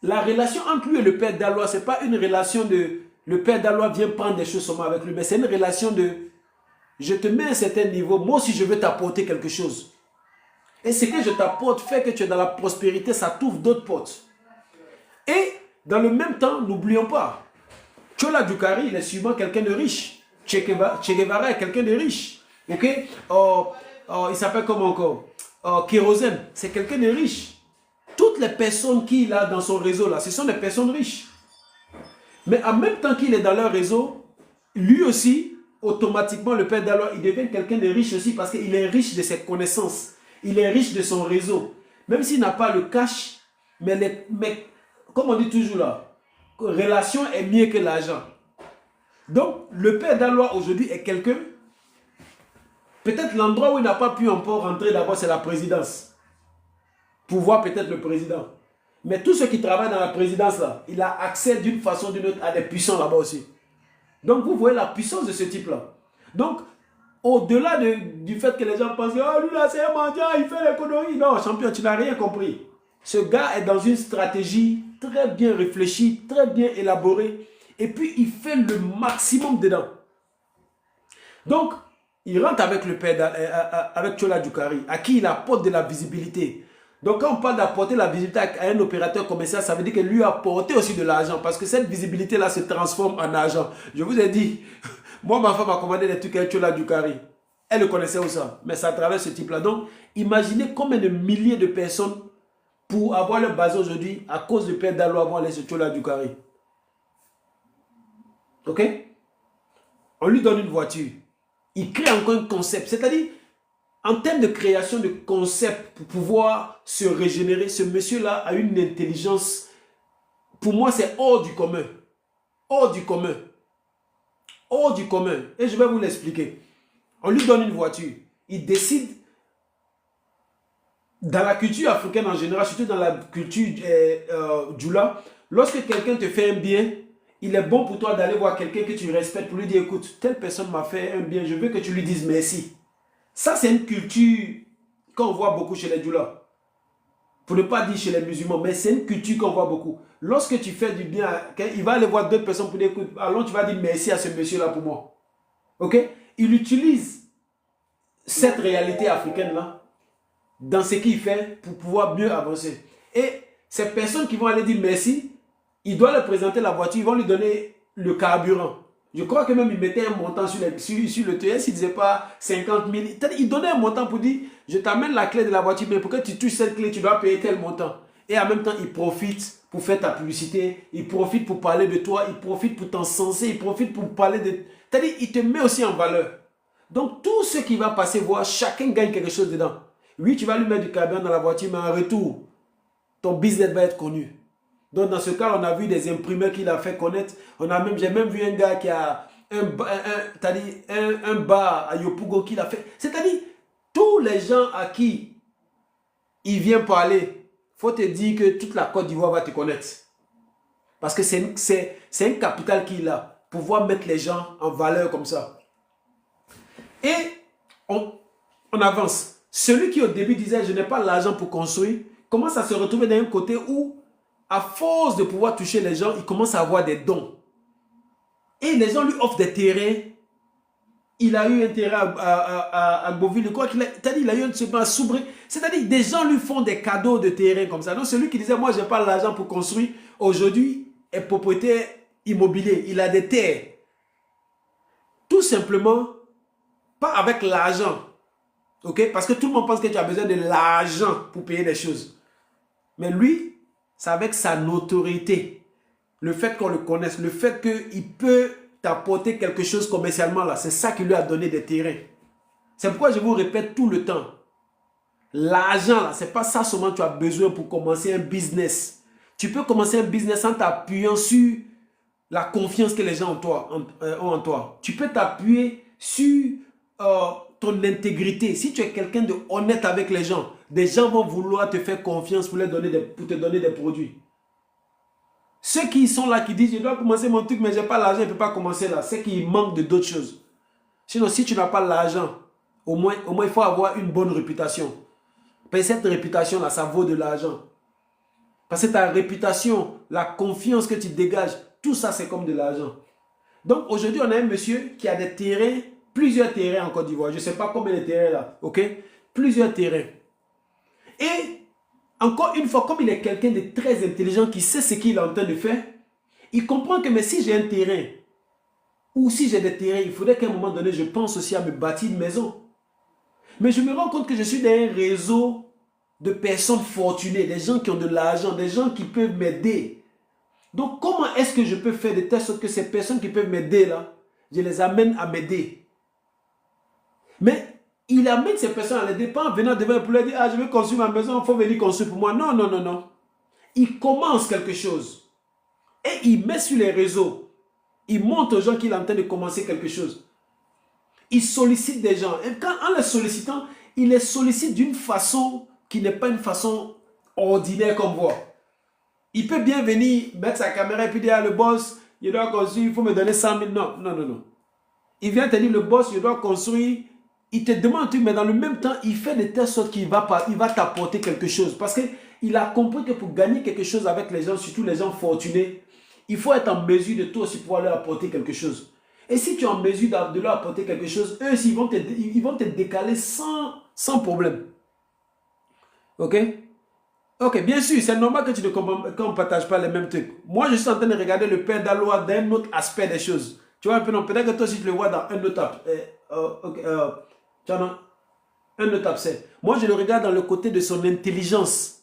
la relation entre lui et le père Dalloa, ce n'est pas une relation de... Le père Dalloa vient prendre des choses seulement avec lui, mais c'est une relation de... Je te mets à un certain niveau, moi aussi je veux t'apporter quelque chose. Et ce que je t'apporte fait que tu es dans la prospérité, ça t'ouvre d'autres portes. Et dans le même temps, n'oublions pas, Chola Djoukari, il est sûrement quelqu'un de riche. Che Guevara est quelqu'un de riche. Ok? Il s'appelle comment encore? Kérosène, c'est quelqu'un de riche. Toutes les personnes qu'il a dans son réseau là, ce sont des personnes riches. Mais en même temps qu'il est dans leur réseau, lui aussi, automatiquement, le père Dalloa, il devient quelqu'un de riche aussi parce qu'il est riche de ses connaissances. Il est riche de son réseau. Même s'il n'a pas le cash, mais comme on dit toujours là, relation est mieux que l'argent. Donc, le père Dalloa aujourd'hui est quelqu'un, peut-être l'endroit où il n'a pas pu encore rentrer d'abord, c'est la présidence. Pour voir peut-être le président. Mais tous ceux qui travaillent dans la présidence là, il a accès d'une façon ou d'une autre à des puissants là-bas aussi. Donc vous voyez la puissance de ce type-là. Donc, au-delà du fait que les gens pensent que oh, lui là c'est un mendiant, il fait l'économie. Non, champion, tu n'as rien compris. Ce gars est dans une stratégie très bien réfléchie, très bien élaborée. Et puis il fait le maximum dedans. Donc, il rentre avec le père, avec Chola Djoukari, à qui il apporte de la visibilité. Donc quand on parle d'apporter la visibilité à un opérateur commercial, ça veut dire que lui a apporté aussi de l'argent. Parce que cette visibilité-là se transforme en argent. Je vous ai dit, moi ma femme a commandé des trucs avec Chola Djoukari. Elle le connaissait aussi, mais ça traverse ce type-là. Donc imaginez combien de milliers de personnes pour avoir leur base aujourd'hui à cause du père Dalloa vont aller sur Chola Djoukari. Ok? On lui donne une voiture. Il crée encore un concept. C'est-à-dire, En termes de création de concepts pour pouvoir se régénérer, ce monsieur-là a une intelligence, pour moi, c'est hors du commun. Hors du commun. Hors du commun. Et je vais vous l'expliquer. On lui donne une voiture. Il décide, dans la culture africaine en général, surtout dans la culture djoula, lorsque quelqu'un te fait un bien, il est bon pour toi d'aller voir quelqu'un que tu respectes pour lui dire, écoute, telle personne m'a fait un bien, je veux que tu lui dises merci. Ça, c'est une culture qu'on voit beaucoup chez les djoulas. Pour ne pas dire chez les musulmans, mais c'est une culture qu'on voit beaucoup. Lorsque tu fais du bien, il va aller voir d'autres personnes pour dire, écoute, alors tu vas dire merci à ce monsieur-là pour moi. Ok? Il utilise cette réalité africaine-là dans ce qu'il fait pour pouvoir mieux avancer. Et ces personnes qui vont aller dire merci, il doit leur présenter la voiture, ils vont lui donner le carburant. Je crois que même il mettait un montant sur le TS, il ne disait pas 50 000. Il donnait un montant pour dire, je t'amène la clé de la voiture, mais pour que tu touches cette clé, tu dois payer tel montant. Et en même temps, il profite pour faire ta publicité, il profite pour parler de toi, il profite pour t'encenser, il profite pour parler de... C'est-à-dire, il te met aussi en valeur. Donc, tout ce qui va passer, voir, chacun gagne quelque chose dedans. Oui, tu vas lui mettre du carburant dans la voiture, mais en retour, ton business va être connu. Donc, dans ce cas, on a vu des imprimeurs qui l'a fait connaître. J'ai même vu un gars qui a un bar à Yopougon qui l'a fait. C'est-à-dire, tous les gens à qui il vient parler, il faut te dire que toute la Côte d'Ivoire va te connaître. Parce que c'est un capital qu'il a. Pouvoir mettre les gens en valeur comme ça. Et on avance. Celui qui au début disait, je n'ai pas l'argent pour construire, commence à se retrouver d'un côté où, à force de pouvoir toucher les gens, il commence à avoir des dons. Et les gens lui offrent des terrains. Il a eu un terrain à Beauville. Il a eu un terrain à Soubré. C'est-à-dire des gens lui font des cadeaux de terrain comme ça. Donc celui qui disait, moi je n'ai pas l'argent pour construire, aujourd'hui est propriétaire immobilier. Il a des terres. Tout simplement, pas avec l'argent. Okay? Parce que tout le monde pense que tu as besoin de l'argent pour payer des choses. Mais lui, c'est avec sa notoriété. Le fait qu'on le connaisse, le fait qu'il peut t'apporter quelque chose commercialement là, c'est ça qui lui a donné des terrains. C'est pourquoi je vous répète tout le temps. L'argent là, c'est pas ça seulement que tu as besoin pour commencer un business. Tu peux commencer un business en t'appuyant sur la confiance que les gens ont en toi. Tu peux t'appuyer sur ton intégrité. Si tu es quelqu'un de honnête avec les gens vont vouloir te faire confiance pour te donner des produits. Ceux qui sont là, qui disent, je dois commencer mon truc, mais je n'ai pas l'argent, je ne peux pas commencer là. C'est qu'il manque de d'autres choses. Sinon, si tu n'as pas l'argent, au moins, il faut avoir une bonne réputation. Parce que cette réputation-là, ça vaut de l'argent. Parce que ta réputation, la confiance que tu dégages, tout ça, c'est comme de l'argent. Donc, aujourd'hui, on a un monsieur qui a des terrains, plusieurs terrains en Côte d'Ivoire. Je ne sais pas combien de terrains là, ok? Plusieurs terrains. Et encore une fois, comme il est quelqu'un de très intelligent qui sait ce qu'il est en train de faire, il comprend que mais si j'ai un terrain, ou si j'ai des terrains, il faudrait qu'à un moment donné, je pense aussi à me bâtir une maison. Mais je me rends compte que je suis dans un réseau de personnes fortunées, des gens qui ont de l'argent, des gens qui peuvent m'aider. Donc comment est-ce que je peux faire de telle sorte que ces personnes qui peuvent m'aider là, je les amène à m'aider? Mais il amène ces personnes à l'aider, pas en venant devant pour leur dire, ah, je veux construire ma maison, il faut venir construire pour moi. Non, non, non, non. Il commence quelque chose. Et il met sur les réseaux. Il montre aux gens qu'il est en train de commencer quelque chose. Il sollicite des gens. Et en les sollicitant, il les sollicite d'une façon qui n'est pas une façon ordinaire comme voit. Il peut bien venir mettre sa caméra et puis dire, ah, le boss, je dois construire, il faut me donner 100 000. Non, non, non, non. Il vient te dire, le boss, je dois construire. Il te demande un truc, mais dans le même temps, il fait de telle sorte qu'il va t'apporter quelque chose. Parce qu'il a compris que pour gagner quelque chose avec les gens, surtout les gens fortunés, il faut être en mesure de toi aussi pouvoir leur apporter quelque chose. Et si tu es en mesure de leur apporter quelque chose, eux aussi, ils vont te décaler sans problème. Ok? Ok, bien sûr, c'est normal que qu'on ne partage pas les mêmes trucs. Moi, je suis en train de regarder le père d'Aloa d'un autre aspect des choses. Tu vois un peu, non, peut-être que toi aussi, tu le vois dans un autre tu en as un autre abcès. Moi, je le regarde dans le côté de son intelligence.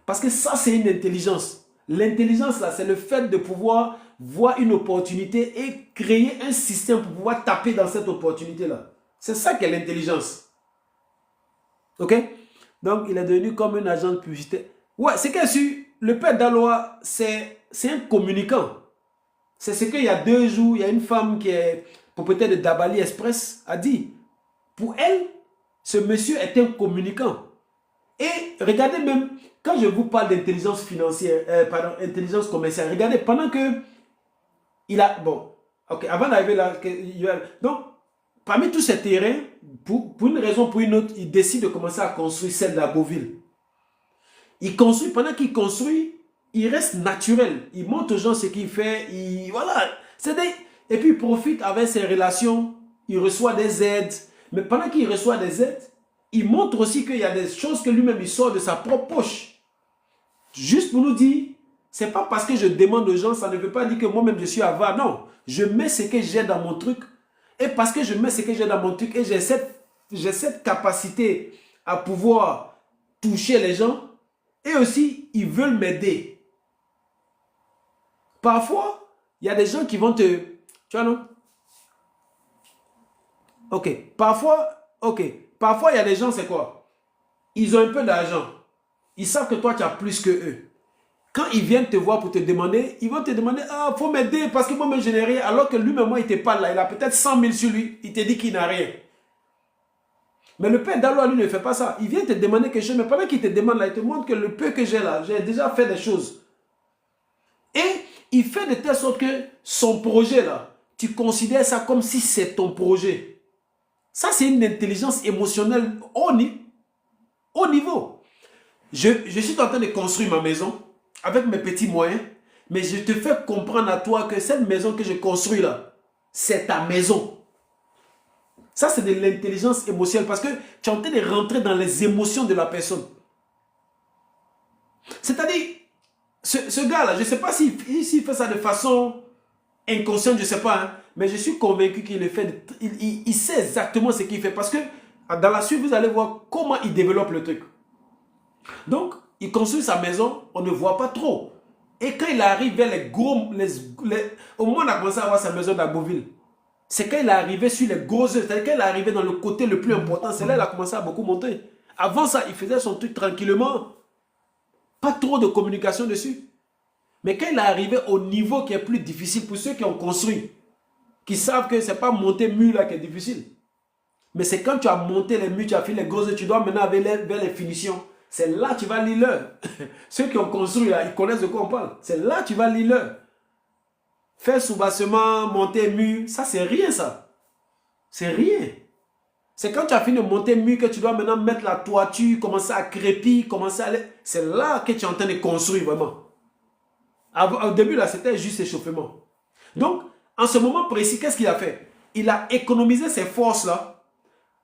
Parce que ça, c'est une intelligence. L'intelligence, là, c'est le fait de pouvoir voir une opportunité et créer un système pour pouvoir taper dans cette opportunité-là. C'est ça qu'est l'intelligence. Ok? Donc, il est devenu comme un agent de publicité. Ouais, c'est que le père Daloa, c'est un communicant. C'est ce qu'il y a 2 jours, il y a une femme qui est propriétaire de Dabali Express a dit. Pour elle, ce monsieur est un communicant. Et regardez même, quand je vous parle d'intelligence financière, pardon, intelligence commerciale, regardez, pendant que il a, bon, ok, avant d'arriver là, donc, parmi tous ces terrains, pour une raison ou pour une autre, il décide de commencer à construire celle de la Beauville. Il construit, pendant qu'il construit, il reste naturel. Il montre aux gens ce qu'il fait, voilà. Et puis il profite avec ses relations, il reçoit des aides. Mais pendant qu'il reçoit des aides, il montre aussi qu'il y a des choses que lui-même il sort de sa propre poche. Juste pour nous dire, c'est pas parce que je demande aux gens, ça ne veut pas dire que moi-même je suis avare. Non, je mets ce que j'ai dans mon truc. Et parce que je mets ce que j'ai dans mon truc et j'ai cette capacité à pouvoir toucher les gens, et aussi, ils veulent m'aider. Parfois, il y a des gens qui vont te... Tu vois, non? Ok. Parfois, il y a des gens, c'est quoi? Ils ont un peu d'argent. Ils savent que toi, tu as plus que eux. Quand ils viennent te voir pour te demander, ils vont te demander, ah, faut m'aider parce que moi-même, je n'ai rien. Alors que lui-même, moi, il te parle là. Il a peut-être 100 000 sur lui. Il te dit qu'il n'a rien. Mais le père Daloa, lui, ne fait pas ça. Il vient te demander quelque chose, mais pendant qu'il te demande là, il te montre que le peu que j'ai là, j'ai déjà fait des choses. Et il fait de telle sorte que son projet là, tu considères ça comme si c'est ton projet. Ça, c'est une intelligence émotionnelle haut niveau. Je suis en train de construire ma maison avec mes petits moyens, mais je te fais comprendre à toi que cette maison que je construis là, c'est ta maison. Ça, c'est de l'intelligence émotionnelle parce que tu es en train de rentrer dans les émotions de la personne. C'est-à-dire, ce gars-là, je ne sais pas s'il fait ça de façon inconsciente, je ne sais pas, hein, mais je suis convaincu qu'il le fait. Il sait exactement ce qu'il fait parce que dans la suite, vous allez voir comment il développe le truc. Donc, il construit sa maison, on ne voit pas trop. Et quand il arrive vers les gros... au moment où on a commencé à voir sa maison dans Beauville, c'est quand il est arrivé sur les gros œufs, c'est-à-dire quand il est arrivé dans le côté le plus important, c'est là qu'il a commencé à beaucoup monter. Avant ça, il faisait son truc tranquillement. Pas trop de communication dessus. Mais quand il est arrivé au niveau qui est plus difficile pour ceux qui ont construit, qui savent que ce n'est pas monter mur là qui est difficile. Mais c'est quand tu as monté les murs, tu as fait les gros œufs, tu dois maintenant vers les finitions. C'est là que tu vas lire l'heure. Ceux qui ont construit là, ils connaissent de quoi on parle. C'est là que tu vas lire l'heure. Faire soubassement, monter mur, ça c'est rien ça. C'est rien. C'est quand tu as fini de monter mur que tu dois maintenant mettre la toiture, commencer à crépir, commencer à aller. C'est là que tu es en train de construire vraiment. Au début là, c'était juste échauffement. Donc, en ce moment précis, qu'est-ce qu'il a fait? Il a économisé ses forces là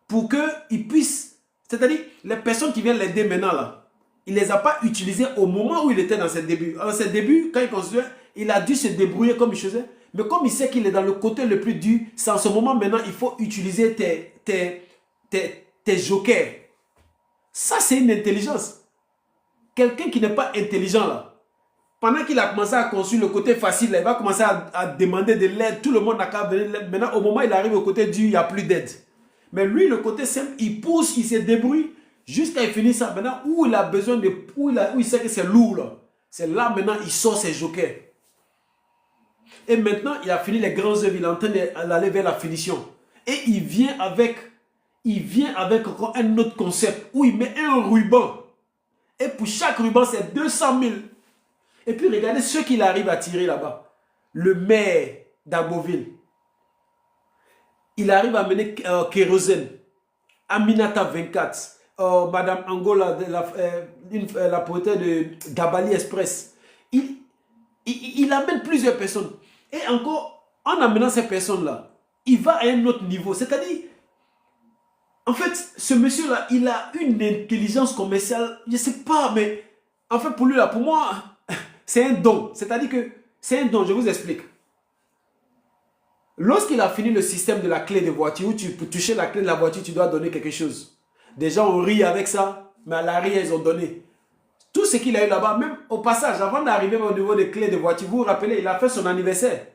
pour qu'il puisse, c'est-à-dire les personnes qui viennent l'aider maintenant là, il ne les a pas utilisées au moment où il était dans ses débuts. En ses débuts, quand il construisait, il a dû se débrouiller comme il faisait. Mais comme il sait qu'il est dans le côté le plus dur, c'est en ce moment maintenant, il faut utiliser tes jokers. Ça, c'est une intelligence. Quelqu'un qui n'est pas intelligent là, pendant qu'il a commencé à construire le côté facile, là, il va commencer à demander de l'aide. Tout le monde n'a qu'à venir. Maintenant, au moment où il arrive au côté dur, il n'y a plus d'aide. Mais lui, le côté simple, il pousse, il se débrouille jusqu'à il finit ça. Maintenant, où il a besoin de... Où il sait que c'est lourd, là. C'est là, maintenant, il sort ses jokers. Et maintenant, il a fini les grands œuvres. Il est en train d'aller vers la finition. Et il vient avec encore un autre concept où il met un ruban. Et pour chaque ruban, c'est 200 000. Et puis, regardez ce qu'il arrive à tirer là-bas. Le maire d'Agboville. Il arrive à mener Kérosène, Aminata 24, Madame Angola, la propriétaire de Dabali Express. Il amène plusieurs personnes. Et encore, en amenant ces personnes-là, il va à un autre niveau. C'est-à-dire, en fait, ce monsieur-là, il a une intelligence commerciale, je ne sais pas, mais en fait, pour lui, là, pour moi, c'est un don. C'est-à-dire que c'est un don, je vous explique. Lorsqu'il a fini le système de la clé de voiture, où pour toucher la clé de la voiture, tu dois donner quelque chose. Des gens ont ri avec ça, mais à l'arrière, ils ont donné. Tout ce qu'il a eu là-bas, même au passage, avant d'arriver au niveau des clés de voiture, vous vous rappelez, il a fait son anniversaire.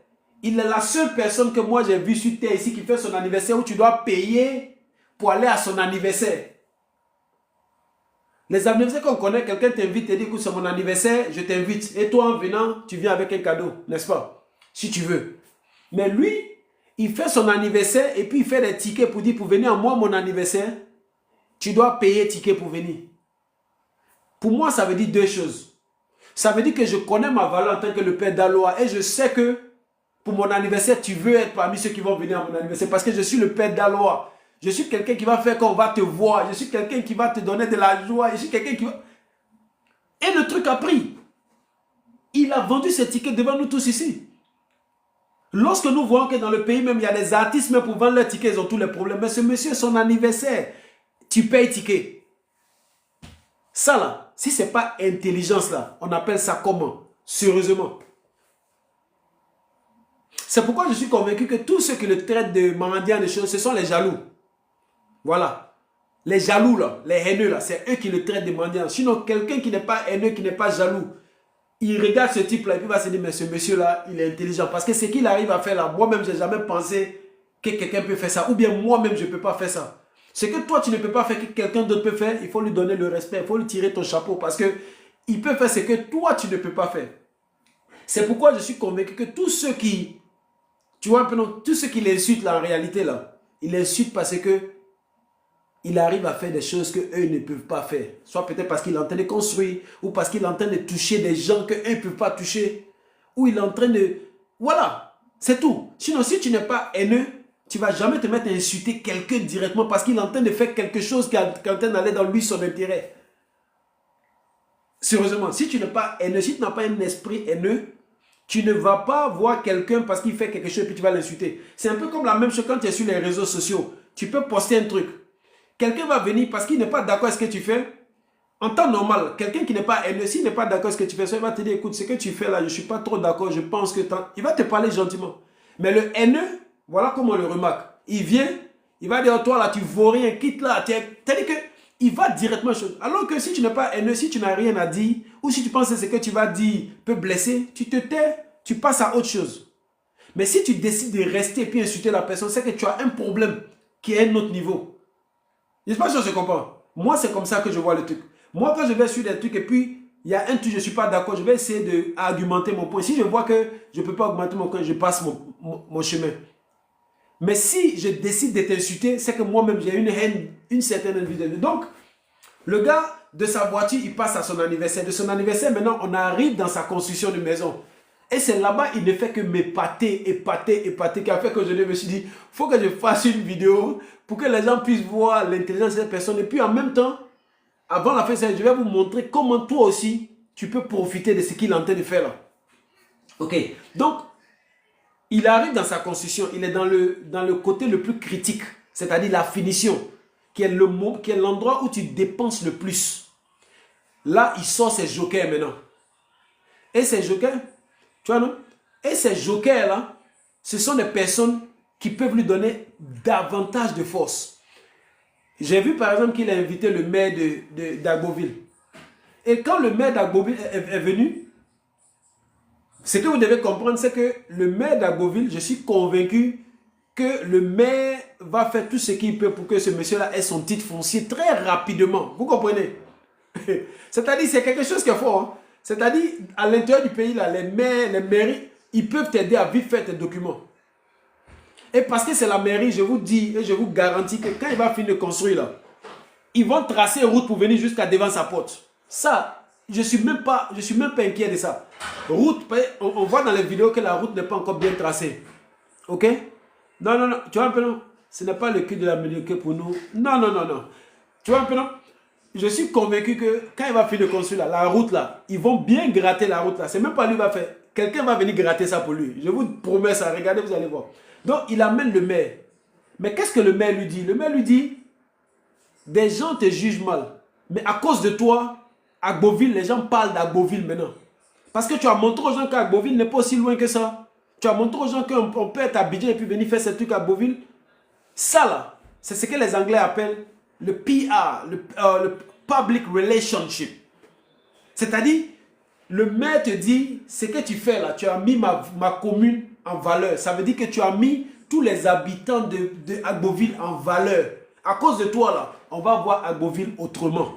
Il est la seule personne que moi j'ai vue sur terre ici qui fait son anniversaire où tu dois payer pour aller à son anniversaire. Les anniversaires qu'on connaît, quelqu'un t'invite et dit, écoute, c'est mon anniversaire, je t'invite. Et toi, en venant, tu viens avec un cadeau, n'est-ce pas? Si tu veux. Mais lui, il fait son anniversaire et puis il fait des tickets pour dire, pour venir à moi, mon anniversaire, tu dois payer ticket pour venir. Pour moi, ça veut dire deux choses. Ça veut dire que je connais ma valeur en tant que le père d'Aloha et je sais que pour mon anniversaire, tu veux être parmi ceux qui vont venir à mon anniversaire parce que je suis le père d'Aloha. Je suis quelqu'un qui va faire qu'on va te voir. Je suis quelqu'un qui va te donner de la joie. Je suis quelqu'un qui va... Et le truc a pris. Il a vendu ses tickets devant nous tous ici. Lorsque nous voyons que dans le pays même, il y a des artistes, même pour vendre leurs tickets, ils ont tous les problèmes. Mais ce monsieur, son anniversaire, tu payes ticket. Ça là, si ce n'est pas intelligence là, on appelle ça comment? Sérieusement. C'est pourquoi je suis convaincu que tous ceux qui le traitent de mendiant des choses, ce sont les jaloux. Voilà. Les jaloux là, les haineux là, c'est eux qui le traitent de mendiant. Sinon, quelqu'un qui n'est pas haineux, qui n'est pas jaloux, il regarde ce type là et puis il va se dire, mais ce monsieur là, il est intelligent. Parce que ce qu'il arrive à faire là, moi-même, je n'ai jamais pensé que quelqu'un peut faire ça. Ou bien moi-même, je ne peux pas faire ça. Ce que toi, tu ne peux pas faire, que quelqu'un d'autre peut faire, il faut lui donner le respect, il faut lui tirer ton chapeau. Parce que il peut faire ce que toi, tu ne peux pas faire. C'est pourquoi je suis convaincu que tous ceux qui, tu vois un peu, non, tous ceux qui l'insultent là, en réalité là, ils l'insultent parce que il arrive à faire des choses qu'eux ne peuvent pas faire. Soit peut-être parce qu'il est en train de construire, ou parce qu'il est en train de toucher des gens qu'eux ne peuvent pas toucher, ou il est en train de... Voilà, c'est tout. Sinon, si tu n'es pas haineux, tu ne vas jamais te mettre à insulter quelqu'un directement parce qu'il est en train de faire quelque chose qui est en train d'aller dans lui son intérêt. Sérieusement, si tu n'es pas haineux, si tu n'as pas un esprit haineux, tu ne vas pas voir quelqu'un parce qu'il fait quelque chose et puis tu vas l'insulter. C'est un peu comme la même chose quand tu es sur les réseaux sociaux. Tu peux poster un truc. Quelqu'un va venir parce qu'il n'est pas d'accord avec ce que tu fais. En temps normal, quelqu'un qui n'est pas haineux, s'il n'est pas d'accord avec ce que tu fais, il va te dire, écoute, ce que tu fais là, je ne suis pas trop d'accord, je pense que... Il va te parler gentiment. Mais le haineux, voilà comment on le remarque. Il vient, il va dire, toi là, tu ne vaux rien, quitte là. C'est-à-dire qu'il va directement chose. Alors que si tu n'es pas haineux, si tu n'as rien à dire, ou si tu penses que ce que tu vas dire peut blesser, tu te tais, tu passes à autre chose. Mais si tu décides de rester et puis insulter la personne, c'est que tu as un problème qui est à un autre niveau. Je ne sais pas si on se comprend. Moi, c'est comme ça que je vois le truc. Moi, quand je vais sur des trucs et puis il y a un truc, je ne suis pas d'accord, je vais essayer d'argumenter mon point. Si je vois que je ne peux pas augmenter mon point, je passe mon chemin. Mais si je décide de t'insulter, c'est que moi-même, j'ai une haine, une certaine envie de... Donc, le gars, de sa voiture, il passe à son anniversaire. De son anniversaire, maintenant, on arrive dans sa construction de maison. Et c'est là-bas, il ne fait que m'épater, qui a fait que je me suis dit, il faut que je fasse une vidéo pour que les gens puissent voir l'intelligence de cette personne. Et puis en même temps, avant la fin, je vais vous montrer comment toi aussi, tu peux profiter de ce qu'il est en train de faire là. Ok, donc, il arrive dans sa construction, il est dans le côté le plus critique, c'est-à-dire la finition, qui est l'endroit où tu dépenses le plus. Là, il sort ses jokers maintenant. Et ces jokers, tu vois non? Et ces jokers là, ce sont des personnes qui peuvent lui donner davantage de force. J'ai vu par exemple qu'il a invité le maire d'Agboville. Et quand le maire d'Agboville est venu, ce que vous devez comprendre, c'est que le maire d'Agboville, je suis convaincu que le maire va faire tout ce qu'il peut pour que ce monsieur-là ait son titre foncier très rapidement. Vous comprenez? C'est-à-dire, c'est quelque chose qui est fort. Hein? C'est-à-dire, à l'intérieur du pays, là, les maires, les mairies, ils peuvent t'aider à vite faire tes documents. Et parce que c'est la mairie, je vous dis et je vous garantis que quand il va finir de construire, là, ils vont tracer une route pour venir jusqu'à devant sa porte. Ça, je ne suis même pas inquiet de ça. Route, on voit dans les vidéos que la route n'est pas encore bien tracée. Ok? Non, non, non. Tu vois un peu, non? Ce n'est pas le cul de la médiocrité pour nous. Non, non, non, non. Tu vois un peu, non? Je suis convaincu que quand il va finir de construire la route là, ils vont bien gratter la route là. C'est même pas lui qui va faire. Quelqu'un va venir gratter ça pour lui. Je vous promets ça. Regardez, vous allez voir. Donc, il amène le maire. Mais qu'est-ce que le maire lui dit? Le maire lui dit, des gens te jugent mal. Mais à cause de toi, Agboville, les gens parlent d'Agboville maintenant. Parce que tu as montré aux gens qu'Agboville n'est pas aussi loin que ça. Tu as montré aux gens qu'on peut être à Abidjan et puis venir faire ces trucs à Agboville. Ça là, c'est ce que les Anglais appellent le PR, le Public Relationship. C'est-à-dire, le maire te dit, ce que tu fais là, tu as mis ma commune en valeur. Ça veut dire que tu as mis tous les habitants de Agboville en valeur. À cause de toi là, on va voir Agboville autrement.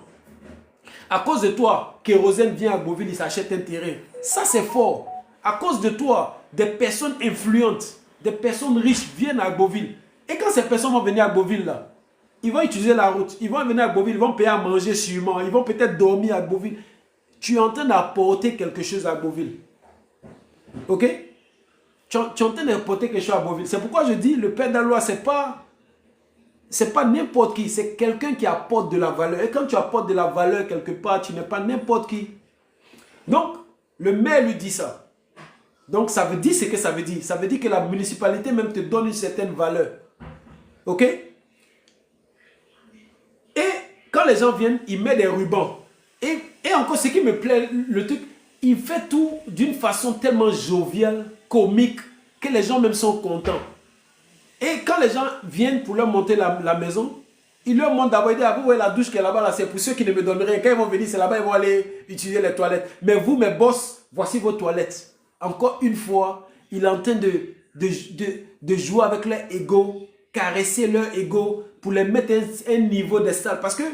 À cause de toi, Kérosène vient à Beauville, il s'achète un terrain. Ça, c'est fort. À cause de toi, des personnes influentes, des personnes riches viennent à Beauville. Et quand ces personnes vont venir à Beauville, là, ils vont utiliser la route. Ils vont venir à Beauville, ils vont payer à manger sûrement. Ils vont peut-être dormir à Beauville. Tu es en train d'apporter quelque chose à Beauville. Ok? Tu es en train d'apporter quelque chose à Beauville. C'est pourquoi je dis, le père d'Aloa, c'est pas n'importe qui, c'est quelqu'un qui apporte de la valeur. Et quand tu apportes de la valeur quelque part, tu n'es pas n'importe qui. Donc, le maire lui dit ça. Donc, ça veut dire ce que ça veut dire. Ça veut dire que la municipalité même te donne une certaine valeur. Ok? Et quand les gens viennent, il met des rubans. Et encore, ce qui me plaît, le truc, il fait tout d'une façon tellement joviale, comique, que les gens même sont contents. Et quand les gens viennent pour leur monter la maison, ils leur montrent d'abord, ils disent, ah, vous voyez la douche qui est là-bas, là, c'est pour ceux qui ne me donnent rien. Quand ils vont venir, c'est là-bas, ils vont aller utiliser les toilettes. Mais vous, mes boss, voici vos toilettes. Encore une fois, il est en train de jouer avec leur ego, caresser leur ego pour les mettre à un niveau des salles. Parce que,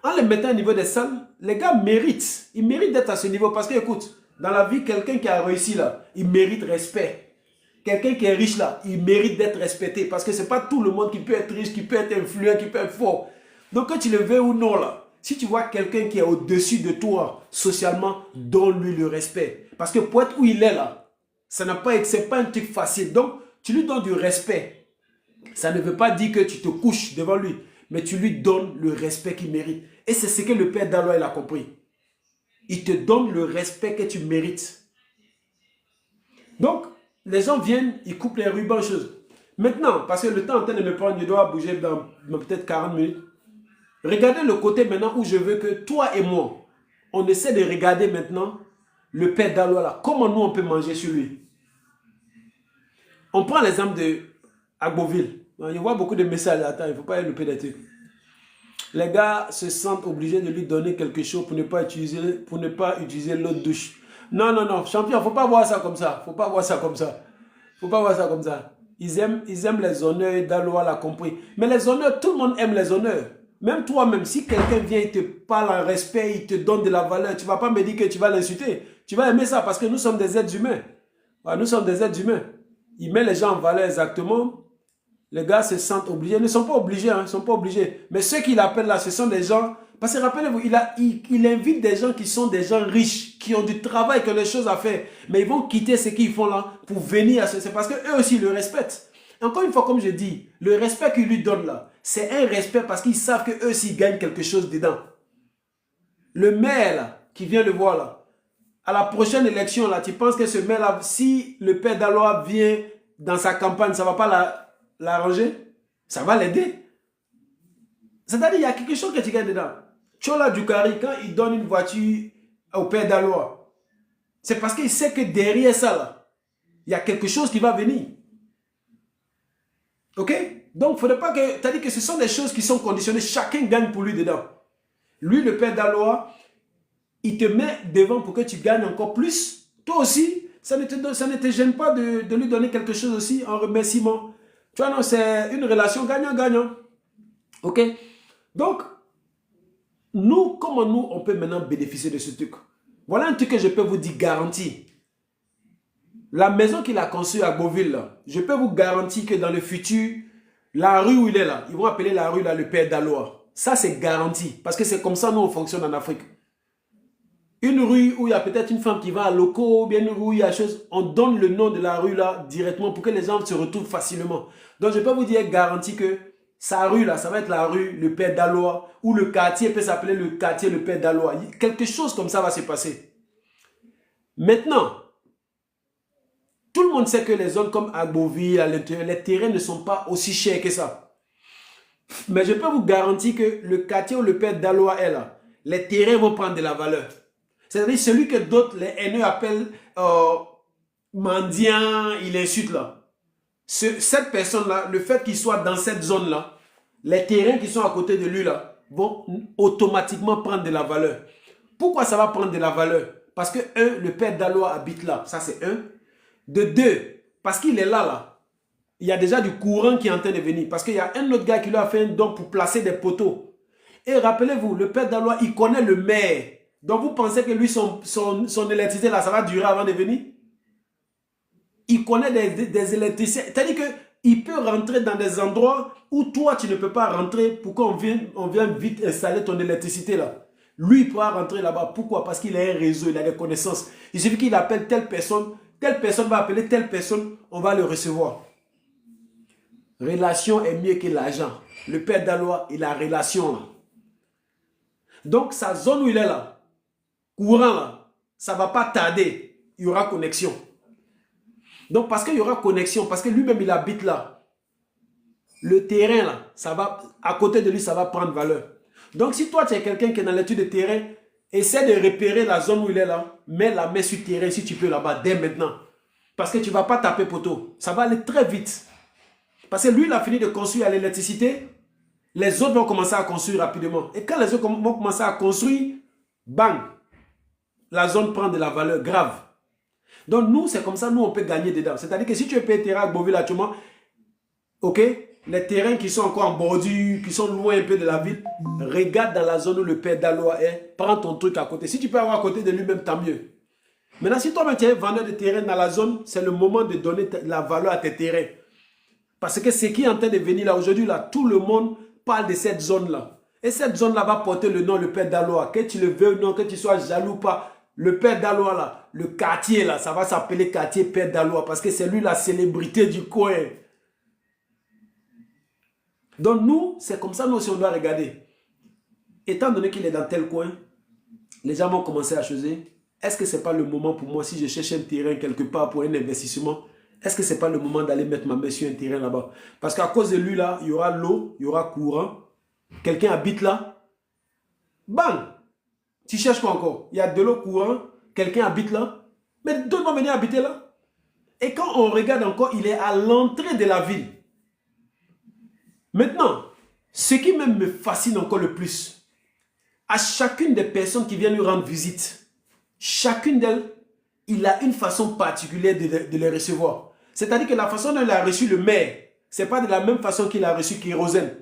en les mettant à un niveau des salles, les gars méritent. Ils méritent d'être à ce niveau. Parce que, écoute, dans la vie, quelqu'un qui a réussi là, il mérite respect. Quelqu'un qui est riche là, il mérite d'être respecté. Parce que ce n'est pas tout le monde qui peut être riche, qui peut être influent, qui peut être fort. Donc quand tu le veux ou non là, si tu vois quelqu'un qui est au-dessus de toi, socialement, donne-lui le respect. Parce que pour être où il est là, ce n'est pas un truc facile. Donc tu lui donnes du respect. Ça ne veut pas dire que tu te couches devant lui, mais tu lui donnes le respect qu'il mérite. Et c'est ce que le père d'Aloa il a compris. Il te donne le respect que tu mérites. Donc, les gens viennent, ils coupent les rubans, choses. Maintenant, parce que le temps est en train de me prendre, je dois bouger dans peut-être 40 minutes. Regardez le côté maintenant où je veux que toi et moi, on essaie de regarder maintenant le père d'Aloa là. Comment nous on peut manger sur lui. On prend l'exemple de Agboville. Je vois beaucoup de messages. Attends, il ne faut pas louper des trucs. Les gars se sentent obligés de lui donner quelque chose pour ne pas utiliser l'eau de douche. Non, non, non, champion, il ne faut pas voir ça comme ça. Il ne faut pas voir ça comme ça. Il ne faut pas voir ça comme ça. Ils aiment les honneurs, d'Aloa l'a compris. Mais les honneurs, tout le monde aime les honneurs. Même toi-même, si quelqu'un vient, il te parle en respect, il te donne de la valeur, tu ne vas pas me dire que tu vas l'insulter. Tu vas aimer ça parce que nous sommes des êtres humains. Nous sommes des êtres humains. Il met les gens en valeur exactement. Les gars se sentent obligés. Ils ne sont pas obligés, hein, ils ne sont pas obligés. Mais ceux qu'il appelle là, ce sont des gens... Parce que rappelez-vous, il invite des gens qui sont des gens riches, qui ont du travail, qui ont des choses à faire. Mais ils vont quitter ce qu'ils font là pour venir à ce... C'est parce qu'eux aussi le respectent. Encore une fois, comme je dis, le respect qu'ils lui donnent là, c'est un respect parce qu'ils savent qu'eux aussi gagnent quelque chose dedans. Le maire là, qui vient le voir là, à la prochaine élection là, tu penses que ce maire là, si le père d'Aloa vient dans sa campagne, ça ne va pas l'arranger? Ça va l'aider. C'est-à-dire qu'il y a quelque chose que tu gagnes dedans. Chola Dukari, quand il donne une voiture au père d'Aloa, c'est parce qu'il sait que derrière ça, là, il y a quelque chose qui va venir. Ok? Donc, il ne faudrait pas que... C'est-à-dire que ce sont des choses qui sont conditionnées. Chacun gagne pour lui dedans. Lui, le père d'Aloa, il te met devant pour que tu gagnes encore plus. Toi aussi, ça ne te gêne pas de lui donner quelque chose aussi en remerciement. Tu vois, non, c'est une relation gagnant-gagnant. Ok? Donc, nous, comment nous, on peut maintenant bénéficier de ce truc? Voilà un truc que je peux vous dire garanti. La maison qu'il a conçue à Beauville, là, je peux vous garantir que dans le futur, la rue où il est là, ils vont appeler la rue là le père d'Aloa. Ça, c'est garanti. Parce que c'est comme ça, nous, on fonctionne en Afrique. Une rue où il y a peut-être une femme qui va à locaux, bien une rue où il y a chose, on donne le nom de la rue là directement pour que les gens se retrouvent facilement. Donc, je peux vous dire garanti que sa rue là, ça va être la rue le père d'Aloa, ou le quartier peut s'appeler le quartier le père d'Aloa. Quelque chose comme ça va se passer. Maintenant, tout le monde sait que les zones comme Agboville, à l'intérieur, les terrains ne sont pas aussi chers que ça. Mais je peux vous garantir que le quartier où le père d'Aloa est là, les terrains vont prendre de la valeur. C'est-à-dire celui que d'autres, les haineux appellent mendiant, il insulte là. Cette personne-là, le fait qu'il soit dans cette zone-là, les terrains qui sont à côté de lui là, vont automatiquement prendre de la valeur. Pourquoi ça va prendre de la valeur? Parce que, un, le père d'Aloa habite là, ça c'est un. De deux, parce qu'il est là, il y a déjà du courant qui est en train de venir. Parce qu'il y a un autre gars qui lui a fait un don pour placer des poteaux. Et rappelez-vous, le père Daloa, il connaît le maire. Donc vous pensez que lui, son électricité, là, ça va durer avant de venir? Il connaît des électriciens. C'est-à-dire qu'il peut rentrer dans des endroits où toi, tu ne peux pas rentrer pour qu'on vienne vite installer ton électricité là. Lui, il pourra rentrer là-bas. Pourquoi? Parce qu'il a un réseau, il a des connaissances. Il suffit qu'il appelle telle personne va appeler telle personne, on va le recevoir. Relation est mieux que l'argent. Le père Daloa, il a relation là. Donc, sa zone où il est là, courant là, ça ne va pas tarder. Il y aura connexion. Donc, parce qu'il y aura connexion, parce que lui-même, il habite là. Le terrain là, ça va, à côté de lui, ça va prendre valeur. Donc, si toi, tu es quelqu'un qui est dans l'étude de terrain, essaie de repérer la zone où il est là, mets la main sur le terrain si tu peux là-bas, dès maintenant. Parce que tu ne vas pas taper poteau. Ça va aller très vite. Parce que lui, il a fini de construire l'électricité. Les autres vont commencer à construire rapidement. Et quand les autres vont commencer à construire, bang, la zone prend de la valeur grave. Donc nous, c'est comme ça, nous, on peut gagner dedans. C'est-à-dire que si tu payes terrain à Boville actuellement, ok, les terrains qui sont encore en bordure, qui sont loin un peu de la ville, regarde dans la zone où le père Daloa est, prends ton truc à côté. Si tu peux avoir à côté de lui-même, tant mieux. Maintenant, si toi-même tu es vendeur de terrain dans la zone, c'est le moment de donner la valeur à tes terrains. Parce que ce qui est en train de venir là, aujourd'hui, là, tout le monde parle de cette zone-là. Et cette zone-là va porter le nom le père Daloa. Que tu le veux ou non, que tu sois jaloux ou pas, le père Daloa, là, le quartier, là, ça va s'appeler quartier père Daloa. Parce que c'est lui la célébrité du coin. Donc nous, c'est comme ça, nous aussi, on doit regarder. Étant donné qu'il est dans tel coin, les gens vont commencer à choisir. Est-ce que ce n'est pas le moment pour moi, si je cherche un terrain quelque part pour un investissement, est-ce que ce n'est pas le moment d'aller mettre ma main sur un terrain là-bas? Parce qu'à cause de lui, là, il y aura l'eau, il y aura courant. Quelqu'un habite là. Bang! Tu cherches quoi encore? Il y a de l'eau courant, quelqu'un habite là. Mais d'autres vont venir habiter là. Et quand on regarde encore, il est à l'entrée de la ville. Maintenant, ce qui même me fascine encore le plus, à chacune des personnes qui viennent lui rendre visite, chacune d'elles, il a une façon particulière de les recevoir. C'est-à-dire que la façon dont il a reçu le maire, ce n'est pas de la même façon qu'il a reçu Kérosène.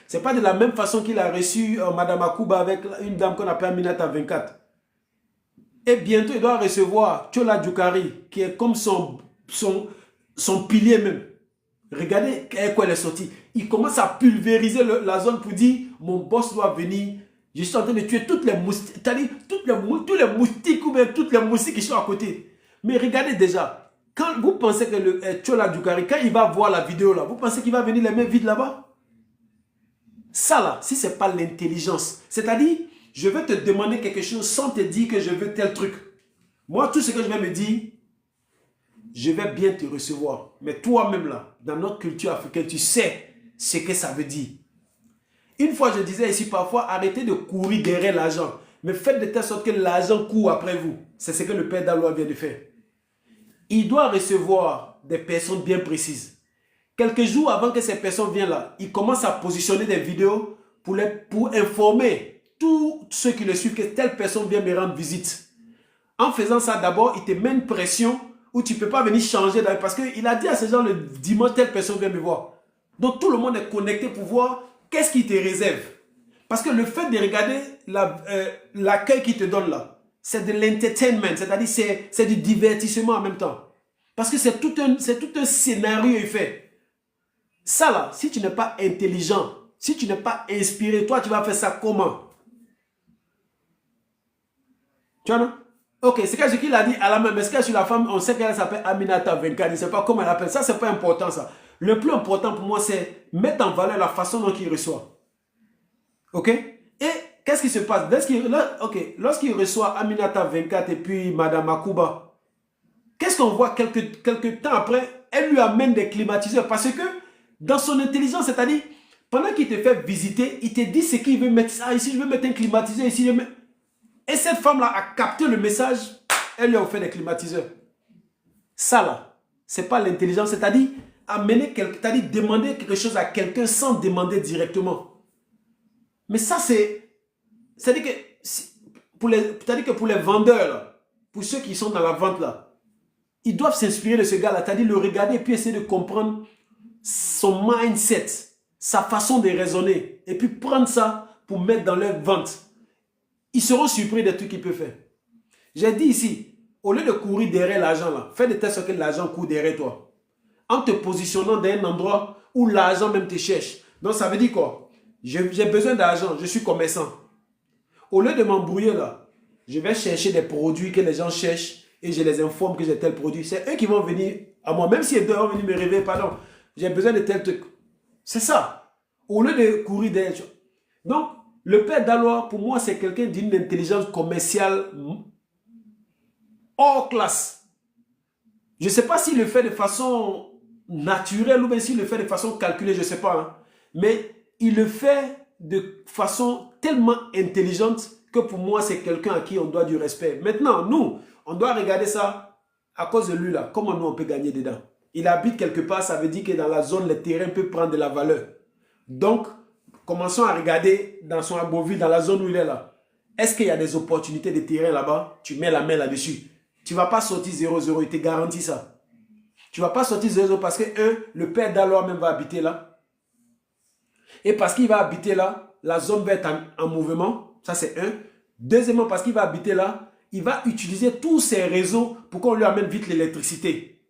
Ce n'est pas de la même façon qu'il a reçu Madame Akouba avec une dame qu'on appelle Aminata 24. Et bientôt, il doit recevoir Tchola Djoukari, qui est comme son pilier même. Regardez quoi elle est sortie. Il commence à pulvériser la zone pour dire, mon boss doit venir. Je suis en train de tuer toutes les moustiques, c'est-à-dire tous les moustiques ou bien toutes les moustiques qui sont à côté. Mais regardez déjà, quand vous pensez que le Tchola Djoukari, quand il va voir la vidéo là, vous pensez qu'il va venir les mains vides là-bas? Ça là, si ce n'est pas l'intelligence, c'est-à-dire, je vais te demander quelque chose sans te dire que je veux tel truc. Moi, tout ce que je vais me dire, je vais bien te recevoir. Mais toi-même là, dans notre culture africaine, tu sais ce que ça veut dire. Une fois, je disais ici parfois, arrêtez de courir derrière l'argent. Mais faites de telle sorte que l'argent court après vous. C'est ce que le père Daloa vient de faire. Il doit recevoir des personnes bien précises. Quelques jours avant que ces personnes viennent là, il commence à positionner des vidéos pour informer tous ceux qui le suivent que telle personne vient me rendre visite. En faisant ça, d'abord, il te met une pression où tu ne peux pas venir changer. Parce qu'il a dit à ces gens, le dimanche, telle personne vient me voir. Donc tout le monde est connecté pour voir qu'est-ce qu'il te réserve. Parce que le fait de regarder l'accueil qu'il te donne là, c'est de l'entertainment, c'est-à-dire c'est du divertissement en même temps. Parce que c'est tout un scénario fait. Ça là, si tu n'es pas intelligent, si tu n'es pas inspiré, toi tu vas faire ça comment? Tu vois non? Ok, c'est ce qu'il a dit à la même. Est-ce que sur la femme, on sait qu'elle s'appelle Aminata 24, je ne sais pas comment elle appelle. Ça, c'est pas important ça. Le plus important pour moi, c'est mettre en valeur la façon dont il reçoit. Ok? Et qu'est-ce qui se passe? Lorsqu'il reçoit Aminata 24 et puis Madame Akouba, qu'est-ce qu'on voit quelques temps après? Elle lui amène des climatiseurs parce que dans son intelligence, c'est-à-dire, pendant qu'il te fait visiter, il te dit ce qu'il veut mettre. Ah, ici, je veux mettre un climatiseur, ici, je veux mettre... Et cette femme-là a capté le message, elle lui a offert des climatiseurs. Ça là, c'est pas l'intelligence, c'est-à-dire demander quelque chose à quelqu'un sans demander directement. Mais ça c'est-à-dire que pour les vendeurs, là, pour ceux qui sont dans la vente là, ils doivent s'inspirer de ce gars-là, c'est-à-dire le regarder et puis essayer de comprendre son mindset, sa façon de raisonner, et puis prendre ça pour mettre dans leur vente. Ils seront surpris des trucs qu'il peut faire. J'ai dit ici, au lieu de courir derrière l'argent là, fais de telle sorte que l'argent court derrière toi. En te positionnant dans un endroit où l'argent même te cherche. Donc ça veut dire quoi? J'ai besoin d'argent, je suis commerçant. Au lieu de m'embrouiller là, je vais chercher des produits que les gens cherchent et je les informe que j'ai tel produit. C'est eux qui vont venir à moi, même si ils doivent venir me réveiller, pardon, j'ai besoin de tel truc. C'est ça. Au lieu de courir derrière. Donc, le père d'Alois, pour moi, c'est quelqu'un d'une intelligence commerciale hors classe. Je ne sais pas s'il le fait de façon naturelle ou bien s'il le fait de façon calculée, je ne sais pas. Hein. Mais il le fait de façon tellement intelligente que pour moi, c'est quelqu'un à qui on doit du respect. Maintenant, nous, on doit regarder ça à cause de lui là. Comment nous, on peut gagner dedans? Il habite quelque part, ça veut dire que dans la zone, le terrain peut prendre de la valeur. Donc, commençons à regarder dans son Agboville, dans la zone où il est là. Est-ce qu'il y a des opportunités de terrain là-bas? Tu mets la main là-dessus. Tu ne vas pas sortir 0-0, il te garantit ça. Tu ne vas pas sortir 0-0 parce que, le père d'Alois même va habiter là. Et parce qu'il va habiter là, la zone va être en mouvement. Ça, c'est un. Deuxièmement, parce qu'il va habiter là, il va utiliser tous ses réseaux pour qu'on lui amène vite l'électricité.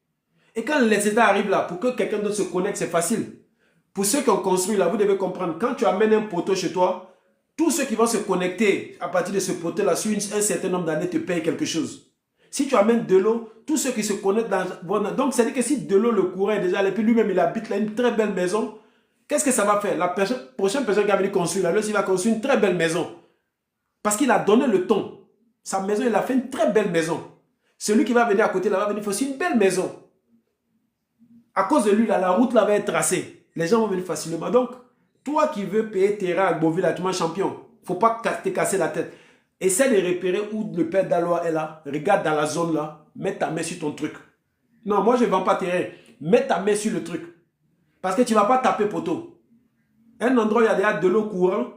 Et quand l'électricité arrive là, pour que quelqu'un d'autre se connecte, c'est facile. Pour ceux qui ont construit là, vous devez comprendre, quand tu amènes un poteau chez toi, tous ceux qui vont se connecter à partir de ce poteau là, sur un certain nombre d'années, te payent quelque chose. Si tu amènes de l'eau, tous ceux qui se connectent dans... Donc, c'est-à-dire que si de l'eau, le courant est déjà allé, puis lui-même, il habite là, une très belle maison, qu'est-ce que ça va faire? La prochaine personne qui va venir construire là, il va construire une très belle maison. Parce qu'il a donné le ton. Sa maison, il a fait une très belle maison. Celui qui va venir à côté là, va venir faire aussi une belle maison. À cause de lui, là, la route là va être tracée. Les gens vont venir facilement. Donc, toi qui veux payer terrain à Agboville, là, tu es champion. Il ne faut pas te casser la tête. Essaie de repérer où le père d'Alois est là. Regarde dans la zone là. Mets ta main sur ton truc. Non, moi je ne vends pas terrain. Mets ta main sur le truc. Parce que tu ne vas pas taper poteau. Un endroit où il y a déjà de l'eau courante.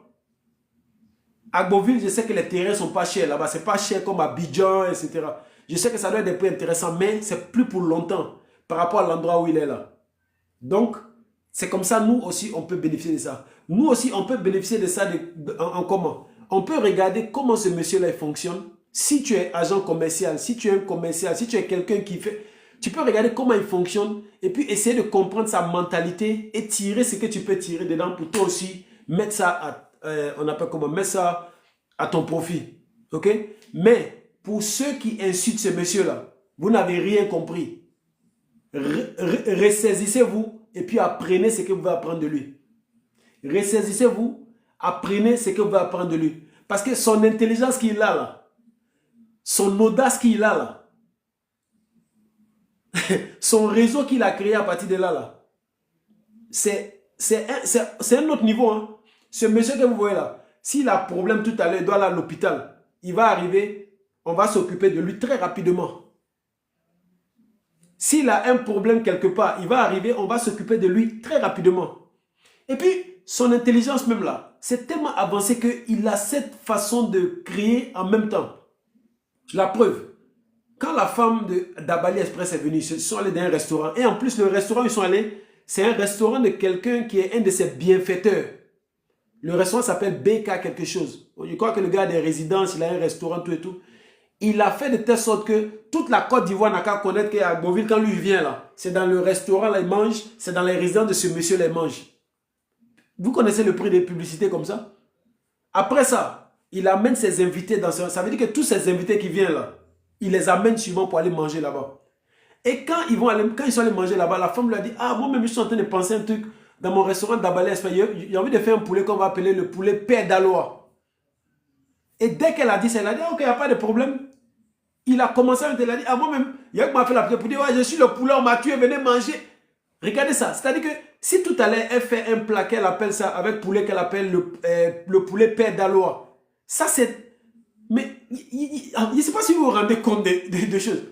À Agboville, je sais que les terrains ne sont pas chers là-bas. Ce n'est pas cher comme à Abidjan, etc. Je sais que ça doit être des prix intéressants, mais c'est plus pour longtemps par rapport à l'endroit où il est là. Donc, c'est comme ça, nous aussi, on peut bénéficier de ça. Nous aussi, on peut bénéficier de ça en comment? On peut regarder comment ce monsieur-là fonctionne. Si tu es agent commercial, si tu es un commercial, si tu es quelqu'un qui fait... Tu peux regarder comment il fonctionne et puis essayer de comprendre sa mentalité et tirer ce que tu peux tirer dedans pour toi aussi mettre ça on appelle comment? Mettre ça à ton profit. Ok? Mais pour ceux qui insultent ce monsieur-là, vous n'avez rien compris. Ressaisissez-vous et puis apprenez ce que vous allez apprendre de lui. Ressaisissez-vous, apprenez ce que vous allez apprendre de lui. Parce que son intelligence qu'il a là, son audace qu'il a là, son réseau qu'il a créé à partir de là, c'est un autre niveau. Hein. Ce monsieur que vous voyez là, s'il a un problème tout à l'heure, il doit aller à l'hôpital, il va arriver, on va s'occuper de lui très rapidement. S'il a un problème quelque part, il va arriver, on va s'occuper de lui très rapidement. Et puis, son intelligence même là, c'est tellement avancé qu'il a cette façon de créer en même temps. La preuve, quand la femme d'Abali Express est venue, ils sont allés dans un restaurant. Et en plus, le restaurant où ils sont allés, c'est un restaurant de quelqu'un qui est un de ses bienfaiteurs. Le restaurant s'appelle BK quelque chose. Je crois que le gars a des résidences, il a un restaurant, tout et tout. Il a fait de telle sorte que toute la Côte d'Ivoire n'a qu'à connaître qu'à Agboville, quand lui vient là, c'est dans le restaurant, là, il mange, c'est dans les résidences de ce monsieur, là, il mange. Vous connaissez le prix des publicités comme ça? Après ça, il amène ses invités dans ce... Ça veut dire que tous ces invités qui viennent là, il les amène souvent pour aller manger là-bas. Et quand ils sont allés manger là-bas, la femme lui a dit, ah, moi-même, je suis en train de penser un truc dans mon restaurant d'Abali Express. J'ai envie de faire un poulet qu'on va appeler le poulet père d'Alois. Et dès qu'elle a dit ça, elle a dit, ok, il n'y a pas de problème. Il a commencé à dire, ah, moi-même, il y a qui m'a fait la prière pour dire, ouais, je suis le poulet, on m'a tué, venez manger. Regardez ça. C'est-à-dire que si tout à l'heure, elle fait un plat qu'elle appelle ça, avec poulet qu'elle appelle le poulet père d'Alois, ça c'est... Mais je ne sais pas si vous vous rendez compte de choses.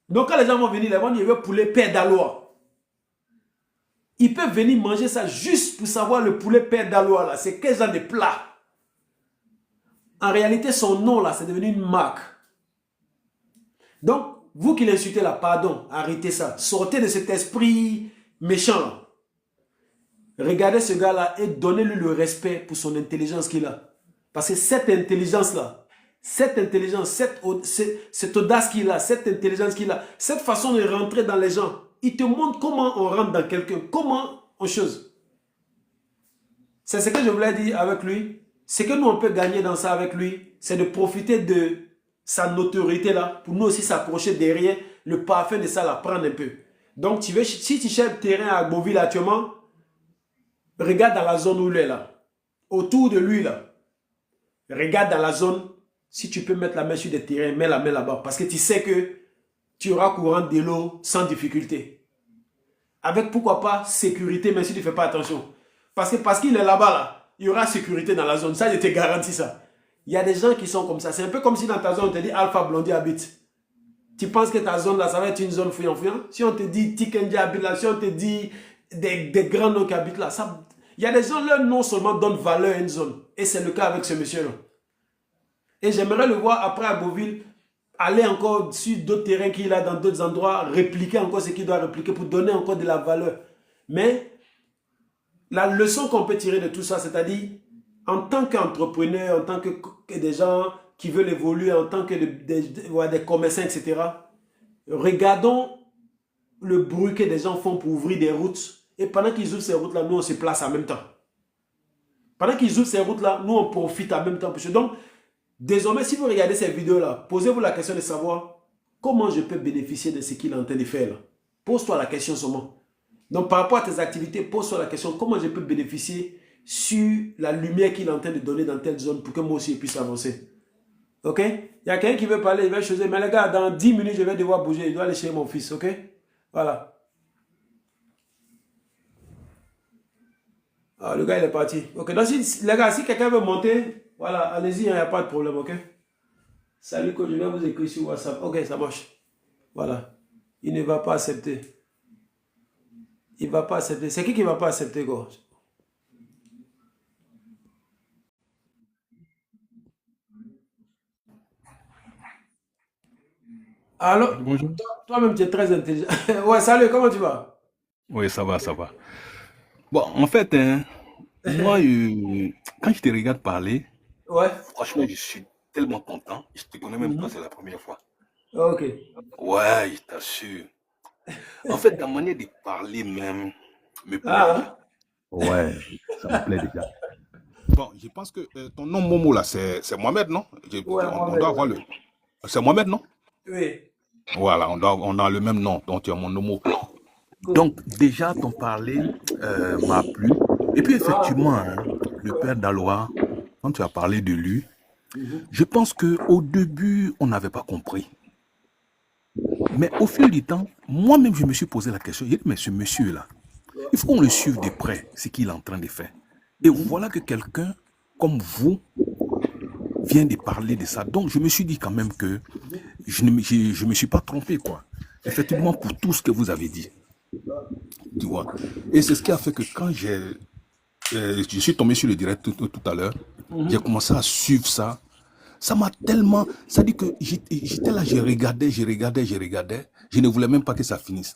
Donc quand les gens vont venir, ils vont dire, le poulet père d'Alois. Ils peuvent venir manger ça juste pour savoir le poulet père d'Alois là. C'est quel genre de plat. En réalité, son nom là, c'est devenu une marque. Donc, vous qui l'insultez là, pardon, arrêtez ça. Sortez de cet esprit méchant là. regardez ce gars-là et donnez-lui le respect pour son intelligence qu'il a. Parce que cette intelligence-là, cette intelligence, cette audace qu'il a, cette intelligence qu'il a, cette façon de rentrer dans les gens, il te montre comment on rentre dans quelqu'un, comment on chose. C'est ce que je voulais dire avec lui. Ce que nous, on peut gagner dans ça avec lui, c'est de profiter de sa notoriété là, pour nous aussi s'approcher derrière le parfum de ça, la prendre un peu. Donc, si tu cherches terrain à Beauville actuellement, regarde dans la zone où il est là. Autour de lui là. Regarde dans la zone. Si tu peux mettre la main sur des terrains, mets la main là-bas. Parce que tu sais que tu auras courant de l'eau sans difficulté. Avec pourquoi pas sécurité, mais si tu ne fais pas attention. Parce qu'il est là-bas là, il y aura sécurité dans la zone. Ça, je te garantis ça. Il y a des gens qui sont comme ça. C'est un peu comme si dans ta zone, on te dit Alpha Blondie habite. Tu penses que ta zone là, ça va être une zone fouillant-fouillant. Si on te dit Tikendi habite là, si on te dit des grands noms qui habitent là, ça, il y a des gens, leur nom seulement donne valeur à une zone. Et c'est le cas avec ce monsieur-là. Et j'aimerais le voir après à Beauville, aller encore sur d'autres terrains qu'il a dans d'autres endroits, répliquer encore ce qu'il doit répliquer pour donner encore de la valeur. Mais la leçon qu'on peut tirer de tout ça, c'est-à-dire en tant qu'entrepreneur, en tant que des gens qui veulent évoluer, en tant que des commerçants, etc., regardons le bruit que des gens font pour ouvrir des routes. Et pendant qu'ils ouvrent ces routes-là, nous, on se place en même temps. Pendant qu'ils ouvrent ces routes-là, nous, on profite en même temps. Donc, désormais, si vous regardez ces vidéos-là, posez-vous la question de savoir comment je peux bénéficier de ce qu'il est en train de faire là. Pose-toi la question seulement. Donc, par rapport à tes activités, pose-toi la question comment je peux bénéficier sur la lumière qu'il est en train de donner dans telle zone pour que moi aussi je puisse avancer. Ok? Il y a quelqu'un qui veut parler, il va choisir, mais les gars, dans 10 minutes, je vais devoir bouger, je dois aller chez mon fils. Ok? Voilà. Ah, le gars, il est parti. Ok, donc si, les gars, si quelqu'un veut monter, voilà, allez-y, il n'y a pas de problème, ok? Salut, coach, je vais vous écrire sur WhatsApp. Ok, ça marche. Voilà. Il ne va pas accepter. Il ne va pas accepter. C'est qui ne va pas accepter, quoi? Alors, Bonjour. toi-même, tu es très intelligent. Ouais, salut, comment tu vas? Oui, ça va, ça va. Bon, en fait, moi, quand je te regarde parler, Ouais. franchement, je suis tellement content. Je te connais même pas, c'est la première fois. Ok. Ouais, je t'assure. En fait, ta manière de parler même me plaît Ah, déjà. Ouais, ça me plaît déjà. Bon, je pense que ton nom Momo là, c'est Mohamed, non? ouais, On Mohamed, doit ouais. avoir le. C'est Mohamed, non? Oui. Voilà, on a le même nom, donc tu as mon nom. Cool. Donc, déjà, ton parler m'a plu. Et puis, Ah. effectivement, hein, le père Dalois, quand tu as parlé de lui, Mhm. je pense qu'au début, on n'avait pas compris. Mais au fil du temps, moi-même, je me suis posé la question. J'ai dit, mais ce monsieur-là, il faut qu'on le suive de près, ce qu'il est en train de faire. Et voilà que quelqu'un comme vous vient de parler de ça. Donc, je me suis dit quand même que je ne me suis pas trompé, quoi. Effectivement, pour tout ce que vous avez dit. Tu vois. Et c'est ce qui a fait que quand je suis tombé sur le direct tout à l'heure, j'ai commencé à suivre ça. Ça m'a tellement. Ça dit que j'étais là, je regardais. Je ne voulais même pas que ça finisse.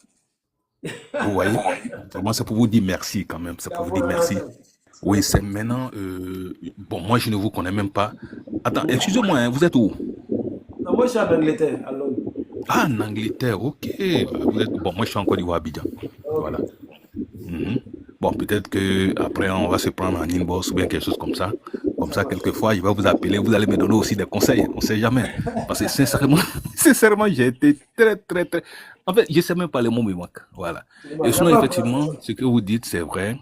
Vous voyez? Vraiment, c'est pour vous dire merci quand même. C'est pour vous dire merci. Oui, c'est maintenant. Bon, moi, je ne vous connais même pas. Attends, excusez-moi, hein, vous êtes où? Non, moi, je suis en Angleterre, à Londres. Ah, en Angleterre, ok. Bon, moi, je suis en Côte d'Ivoire, Abidjan. Ok. Voilà. Mhm. Bon, peut-être que après on va se prendre en inbox ou bien quelque chose comme ça. Comme ça, quelquefois, je vais vous appeler, vous allez me donner aussi des conseils. On ne sait jamais. Parce que sincèrement, sincèrement, j'ai été très. En fait, je ne sais même pas les mots me manquent. Voilà. Bon, Et y a sinon, pas de problème. effectivement, ce que vous dites, c'est vrai.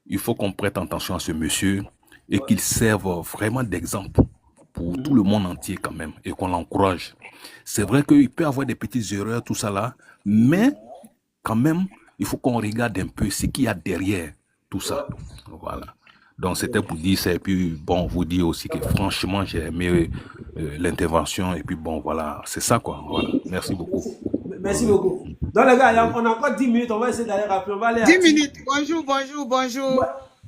Il faut qu'on prête attention à ce monsieur et qu'il serve vraiment d'exemple pour tout le monde entier quand même et qu'on l'encourage. C'est vrai qu'il peut avoir des petites erreurs, tout ça là, mais quand même, il faut qu'on regarde un peu ce qu'il y a derrière tout ça. Voilà. Donc, c'était pour dire ça. Et puis, bon, vous dire aussi que franchement, j'ai aimé l'intervention. Et puis, bon, voilà, c'est ça, quoi. Voilà. Merci beaucoup. Merci beaucoup. Donc, les gars, on a encore 10 minutes. On va essayer d'aller rappeler. On va aller à 10 minutes. Bonjour, bonjour, bonjour.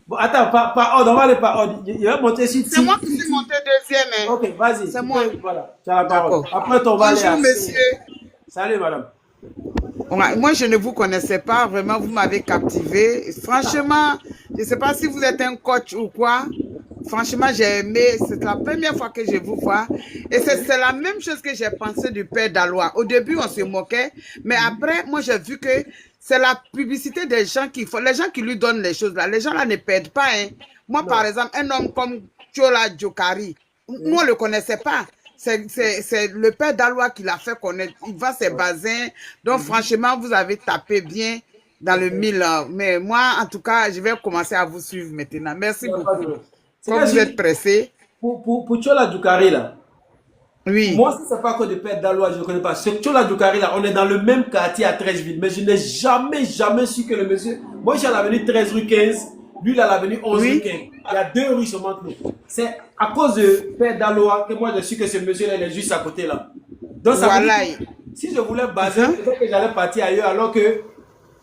Bon, attends, par ordre. On va aller par ordre. Je vais monter sur C'est moi qui suis monté deuxième. Hein. Ok, vas-y. C'est moi. Voilà, tu as la parole. D'accord. Après, on va aller à... Bonjour, monsieur. Salut, madame. Ouais, moi, je ne vous connaissais pas. Vraiment, vous m'avez captivé. Franchement, Je ne sais pas si vous êtes un coach ou quoi. Franchement, j'ai aimé. C'est la première fois que je vous vois. Et c'est la même chose que j'ai pensé du père Dalois. Au début, on se moquait. Mais après, moi, j'ai vu que c'est la publicité des gens qui font. Les gens qui lui donnent les choses là. Les gens là ne perdent pas. Hein. Moi, Non. par exemple, un homme comme Chola Jokari, nous, on ne le connaissait pas. C'est le père Dalois qui l'a fait connaître. Il vend ses basins. Donc, franchement, vous avez tapé bien dans le mille. Mais moi, en tout cas, je vais commencer à vous suivre maintenant. Merci beaucoup. Comme vous êtes pressé. Pour Chola Dukari là, Oui. moi, si c'est pas que de Père Dalois, je ne connais pas. Ce Chola Dukari là, on est dans le même quartier à Treichville, mais je n'ai jamais su que le monsieur. Moi, je suis à l'avenue 13 rue 15, lui, il est à l'avenue 11 Oui. rue 15. Il y a 2 rues sur nous. C'est à cause de Père Dalois que moi, je suis que ce monsieur là, il est juste à côté là. Donc, ça Voilà. veut dire que si je voulais baser, peut-être que j'allais partir ailleurs, alors que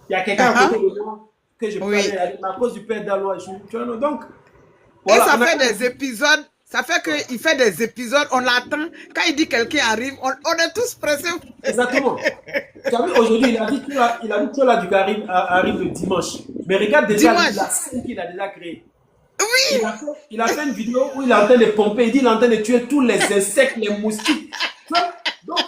il y a quelqu'un à côté de moi que je peux Oui. aller à cause du Père Dalois. Tu vois, donc, Et voilà, ça on a- fait des épisodes. Ça fait qu'il fait des épisodes, on l'attend. Quand il dit quelqu'un arrive, on est tous pressés. Exactement. Tu as vu, aujourd'hui, il a dit que Chola Dukari arrive le dimanche. Mais regarde déjà Dimanche. la scène qu'il a déjà créée. Oui. Il a fait une vidéo où il est en train de pomper. Il dit qu'il est en train de tuer tous les insectes, les moustiques. Tu vois? Donc,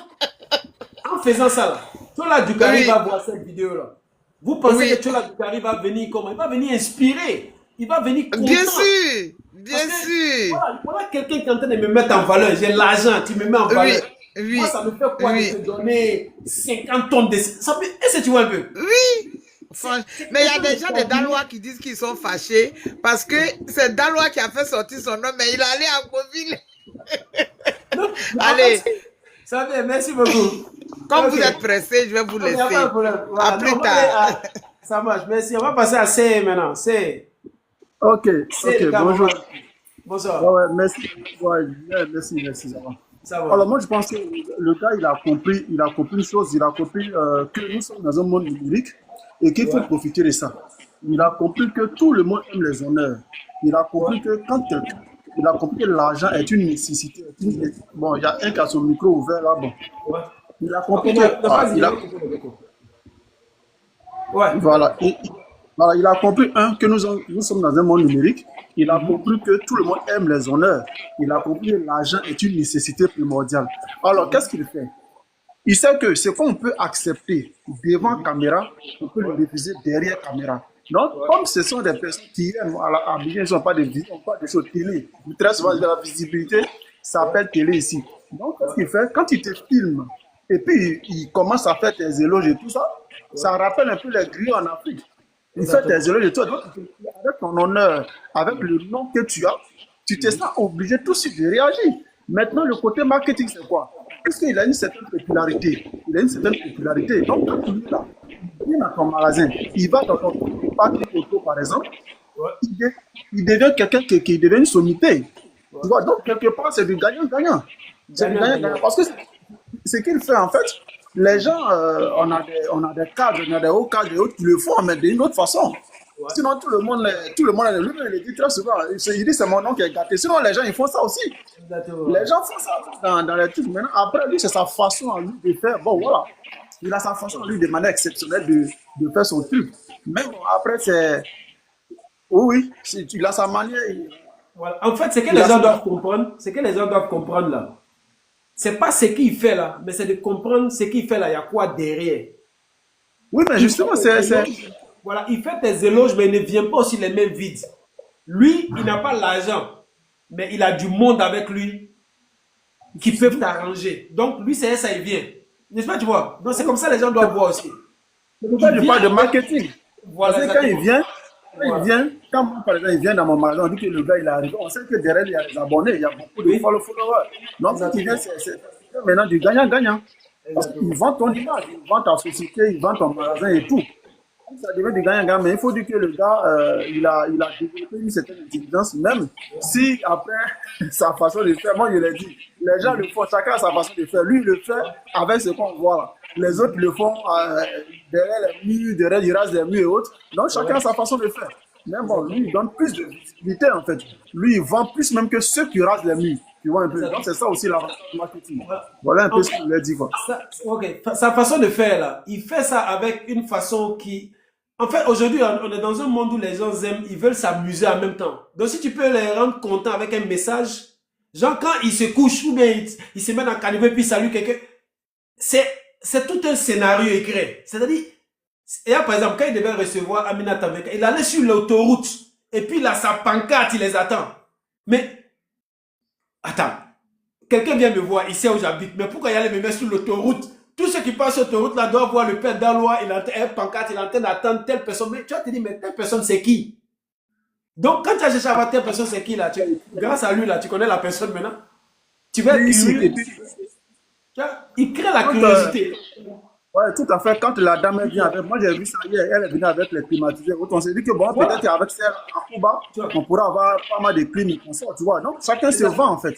en faisant ça, là, Chola Dukari Oui. va voir cette vidéo-là. Vous pensez Oui. que Chola Dukari va venir comment? Il va venir inspirer. Il va venir content. Bien sûr. Bien Parce que, sûr. voilà quelqu'un qui est en train de me mettre en valeur. J'ai l'argent, tu me mets en valeur. Oui. Moi, ça me fait quoi Oui. de te donner 50 tonnes de... Est-ce que tu vois un peu? Oui. Mais il y a des gens de Dalois qui disent qu'ils sont fâchés parce que c'est Dalois qui a fait sortir son nom, mais il est allé à Beauville. Allez. Ça va, merci beaucoup. Comme Ok. vous êtes pressé, je vais vous Il n'y laisser. a pas de problème. Voilà. À plus Non, on va tard. aller ça marche, merci. On va passer à C maintenant. C. Ok, C, ok, les gars, bonjour. Bonsoir. Ouais, merci. Ouais, merci, ça va. Ça va. Alors moi je pense que le gars il a compris une chose, il a compris que nous sommes dans un monde numérique et qu'il faut profiter de ça. Il a compris que tout le monde aime les honneurs. Il a compris que il a compris que l'argent est une nécessité. Bon, il y a un qui a son micro ouvert là, bon. Ouais. Il a compris Ok, que Ouais. voilà. Voilà, il a compris, que nous sommes dans un monde numérique. Il a compris que tout le monde aime les honneurs. Il a compris que l'argent est une nécessité primordiale. Alors, qu'est-ce qu'il fait? Il sait que ce qu'on peut accepter devant caméra, on peut le refuser derrière caméra. Donc, comme ce sont des personnes qui aiment à bien, ils n'ont pas de choses télé. Très souvent, de la visibilité, ça s'appelle télé ici. Donc, qu'est-ce qu'il fait? Quand il te filme, et puis il commence à faire tes éloges et tout ça, ça rappelle un peu les griots en Afrique. Il fait tes éloges et tout. Donc, avec ton honneur, avec le nom que tu as, tu te sens obligé tout de suite de réagir. Maintenant, le côté marketing, c'est quoi? Parce qu'il a une certaine popularité. Il a une certaine popularité. Donc, quand tu là, il vient dans ton magasin, il va dans ton parc auto, par exemple, il devient quelqu'un qui devient une sommité. Tu vois, donc, quelque part, c'est du gagnant-gagnant. C'est du gagnant-gagnant. Parce que ce qu'il fait, en fait, les gens, on a des cadres, on a des hauts cadres et autres qui le font, mais d'une autre façon. Sinon, tout le monde, lui-même, il le dit très souvent. Il dit c'est mon nom qui est gâté. Sinon, les gens, ils font ça aussi. Les gens font ça dans les trucs. Maintenant, après, lui, c'est sa façon à lui de faire. Bon, voilà. Il a sa façon à lui de manière exceptionnelle de faire son truc. Mais bon, après, c'est. Oui, il a sa manière. Voilà. En fait, ce que les gens doivent comprendre, là, c'est pas ce qu'il fait là, mais c'est de comprendre ce qu'il fait là, il y a quoi derrière. Oui, mais justement, c'est. Voilà, il fait des éloges, mais il ne vient pas aussi les mains vides. Lui, il n'a pas l'argent, mais il a du monde avec lui qui peuvent t'arranger. Donc, lui, c'est ça, il vient. N'est-ce pas, tu vois? Donc, c'est comme ça que les gens doivent voir aussi. Je parle de marketing. Voilà, parce que quand il vient, quand moi, par exemple, il vient dans mon magasin, on dit que le gars, il est arrivé, on sait que derrière, il y a des abonnés, il y a beaucoup de followers. Donc, quand il vient, c'est maintenant du gagnant-gagnant. Parce qu'il vend ton image, il vend ta société, il vend ton magasin et tout. Ça devient du gagnant-gagnant, mais il faut dire que le gars, il a développé une certaine intelligence, même si après sa façon de faire, moi je l'ai dit, les gens le font, chacun a sa façon de faire. Lui, il le fait avec ce qu'on voit là. Les autres le font derrière les murs, derrière il rase les murs et autres. Donc chacun a sa façon de faire. Mais bon, lui, il donne plus de visibilité en fait. Lui, il vend plus même que ceux qui rasent les murs. Tu vois un peu. Donc c'est ça aussi la marketing. Voilà un peu ce qu'il a dit quoi. Ok, sa façon de faire là, il fait ça avec une façon qui En fait, aujourd'hui, on est dans un monde où les gens aiment, ils veulent s'amuser en même temps. Donc, si tu peux les rendre contents avec un message, genre quand ils se couchent ou bien ils se mettent en canapé puis ils saluent quelqu'un, c'est tout un scénario écrit. C'est-à-dire, et là, par exemple, quand il devait recevoir Aminata Mbengue, il allait sur l'autoroute et puis il a sa pancarte, il les attend. Mais, attends, quelqu'un vient me voir, il sait où j'habite, mais pourquoi il allait me mettre sur l'autoroute? Tous ceux qui passent sur l'autoroute là doivent voir le père d'Alois, il a un pancarte, il est en train d'attendre telle personne. Mais tu vas te dire, mais telle personne c'est qui? Donc quand tu as cherché à voir telle personne c'est qui là, grâce à lui là, tu connais la personne maintenant. Tu vas être curieux. Il crée la curiosité. Ouais, tout à fait. Quand la dame vient avec, moi j'ai vu ça hier, elle est venue avec les climatiseurs. On s'est dit que bon, Voilà. peut-être qu'avec celle à Cuba, on pourra avoir pas mal de clim et consorts, tu vois. Donc chacun se vend en fait.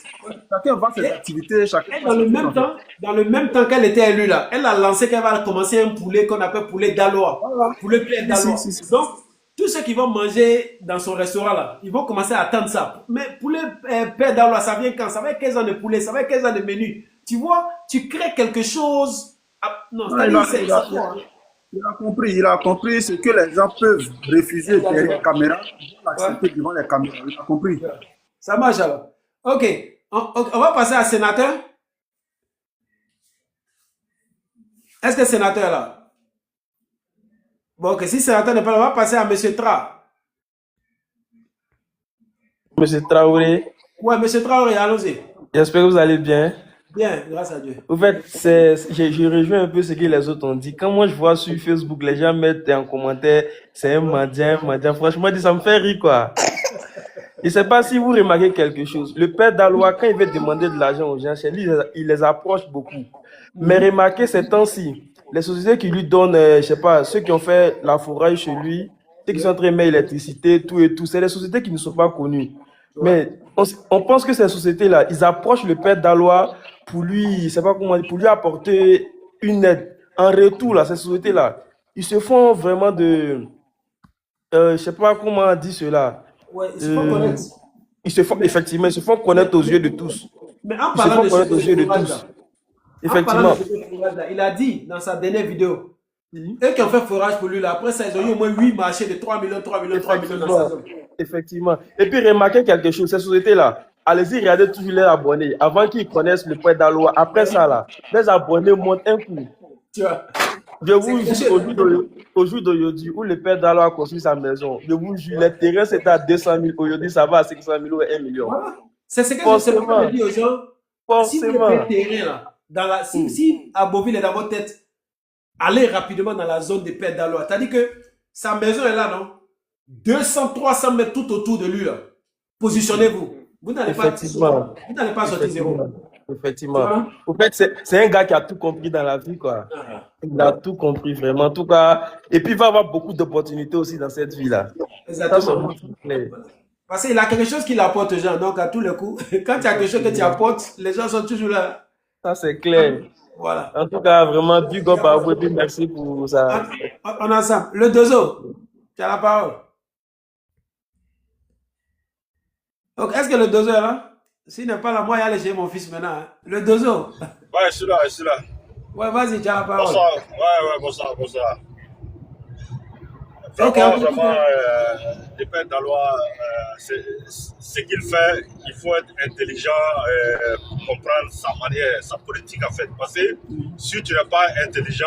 Chacun vend ses activités, chacun. Et dans le même temps qu'elle était élue là, elle a lancé qu'elle va commencer un poulet qu'on appelle poulet d'Alois. Voilà. Poulet plein d'Alois. Si. Donc, tous ceux qui vont manger dans son restaurant là, ils vont commencer à attendre ça. Mais poulet père d'Alois, ça vient quand? Ça va être 15 ans de poulet, ça va être 15 ans de menu. Tu vois, tu crées quelque chose. Non, Ouais, il a compris ce que les gens peuvent refuser derrière la caméra, ils vont l'accepter devant les caméras. Il a compris. Ça marche alors. Ok, on va passer à sénateur. Est-ce que le sénateur est là? Bon, ok, si le sénateur n'est pas là, on va passer à monsieur Tra. Monsieur Traoré, Ouais, monsieur Traoré, allons-y. j'espère que vous allez bien. Bien, grâce à Dieu. Au fait, je rejoins un peu ce que les autres ont dit. Quand moi je vois sur Facebook, les gens mettent en commentaire, c'est un mendiant. Franchement, ça me fait rire, quoi. Je ne sais pas si vous remarquez quelque chose. Le père d'Alois, quand il veut demander de l'argent aux gens, chez lui, il les approche beaucoup. Mais remarquez ces temps-ci, les sociétés qui lui donnent, je sais pas, ceux qui ont fait la forage chez lui, ceux qui sont en train de mettre l'électricité, tout et tout, c'est des sociétés qui ne sont pas connues. Mais on pense que ces sociétés-là, ils approchent le père d'Alois pour lui, je sais pas comment dire, pour lui apporter une aide. En retour, là, ces sociétés-là, ils se font vraiment de, je sais pas comment dire cela. Ouais, il se faut connaître. Effectivement, ils se font connaître aux yeux de tous. Mais en Ils se parlant font de connaître aux ce yeux de fourrage tous. là, Effectivement. il a dit dans sa dernière vidéo, eux qui ont fait forage pour lui là, après ça, ils ont eu au moins 8 marchés de 3 millions dans sa zone. Effectivement. Et puis remarquez quelque chose, ces sociétés-là, allez-y, regardez toujours les abonnés. Avant qu'ils connaissent le père d'Alois, après ça là, les abonnés montent un coup. Tu vois. Je vous jure, au jour d'aujourd'hui, où le père d'Alois a construit sa maison, je vous jure, les terrains c'était à 200 000, aujourd'hui ça va à 500 000 et 1 million. Voilà. C'est ce que je dis aux gens. Si vous Forcément. avez terrain là, si à Beauville est dans votre tête, allez rapidement dans la zone des pères d'Alois. C'est-à-dire que sa maison est là, non? 200, 300 mètres tout autour de lui là. Positionnez-vous. Vous n'allez pas sortir zéro. Effectivement. Au fait, c'est un gars qui a tout compris dans la vie, quoi. Il a tout compris, vraiment. En tout cas, et puis il va avoir beaucoup d'opportunités aussi dans cette vie-là. Exactement. Parce qu'il a quelque chose qu'il apporte aux gens. Donc, à tous les coups, quand tu as quelque chose que tu apportes, les gens sont toujours là. Ça, c'est clair. Voilà. En tout cas, vraiment, big up à vous et puis merci pour ça. On est ensemble. Le Dozo, tu as la parole. Donc, est-ce que le Dozo est là? S'il n'est pas là, moi, il y aller chez mon fils maintenant. Hein. Le Dozo. Ouais, je suis là. Ouais, vas-y, tu as la parole. Bonsoir. Ouais, bonsoir. Ok, Vraiment, le père d'Alois, ce qu'il fait, il faut être intelligent pour comprendre sa manière, sa politique en fait. Parce que si tu n'es pas intelligent,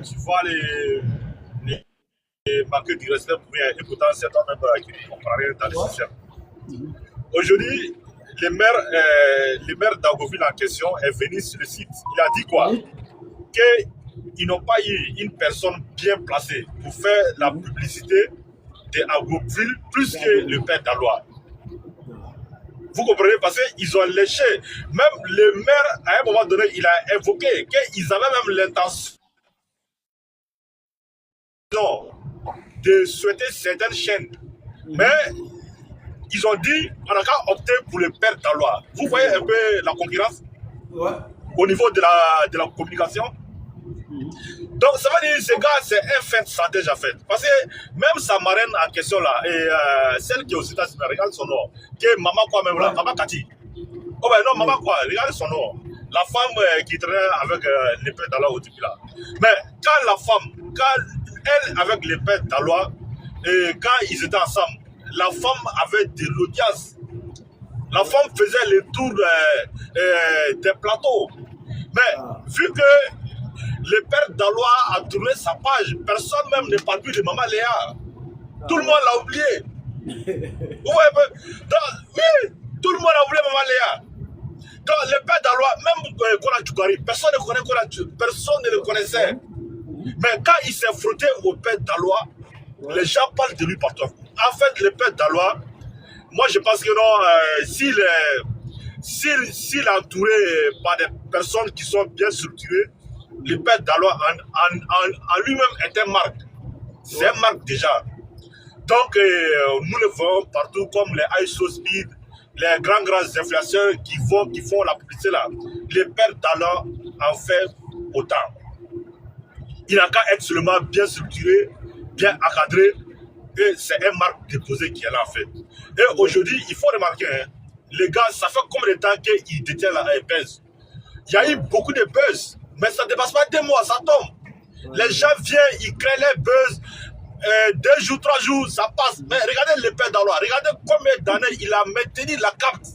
tu vois les marquer du respect pour rien. Et pourtant, c'est toi même qui ne comprend rien dans le système. Aujourd'hui, le maire d'Agoville en question est venu sur le site. Il a dit quoi? Qu'ils n'ont pas eu une personne bien placée pour faire la publicité d'Agoville plus que le père d'Alois. Vous comprenez? Parce qu'ils ont léché. Même le maire, à un moment donné, il a évoqué qu'ils avaient même l'intention de souhaiter certaines chaînes. Mais ils ont dit, on a qu'à opter pour le père d'Alois. Vous voyez un peu la concurrence au niveau de la communication. Donc, ça veut dire que ce gars, c'est un fait stratège en fait. Parce que même sa marraine en question là, et celle qui est aux États-Unis, regarde son nom, qui est Maman quoi même là, Maman Kati. Oh ben non, Maman quoi, regarde son nom. La femme qui traînait avec le père d'Alois au début là. Mais quand elle, avec le père Dalois, et quand ils étaient ensemble, la femme avait de l'audience. La femme faisait le tour des plateaux. Mais vu que le père Dalois a tourné sa page, personne même ne parle plus de Maman Léa. Tout le monde l'a oublié. Oui, tout le monde a oublié Maman Léa. Donc le père Dalois, même Kora Djoukari, personne ne connaît Kora Djoukari, personne ne le connaissait. Mais quand il s'est frotté au père Dalois, les gens parlent de lui partout. En fait, le père Dalois, moi je pense que non, s'il est entouré par des personnes qui sont bien structurées, le père Dalois en lui-même est un marque. C'est un marque déjà. Donc nous le voyons partout comme les ISO Speed, les grands influenceurs qui font la publicité là. Le père Dalois en fait autant. Il n'a qu'à être seulement bien structuré, bien encadré, et c'est un marque déposé qui est là en fait. Et aujourd'hui, il faut remarquer, hein, les gars, ça fait combien de temps qu'ils détiennent la buzz? Il y a eu beaucoup de buzz, mais ça ne dépasse pas 2 mois, ça tombe. Les gens viennent, ils créent les buzz, 2 jours, 3 jours, ça passe. Mais regardez le père Dalois, regardez combien d'années il a maintenu la carte.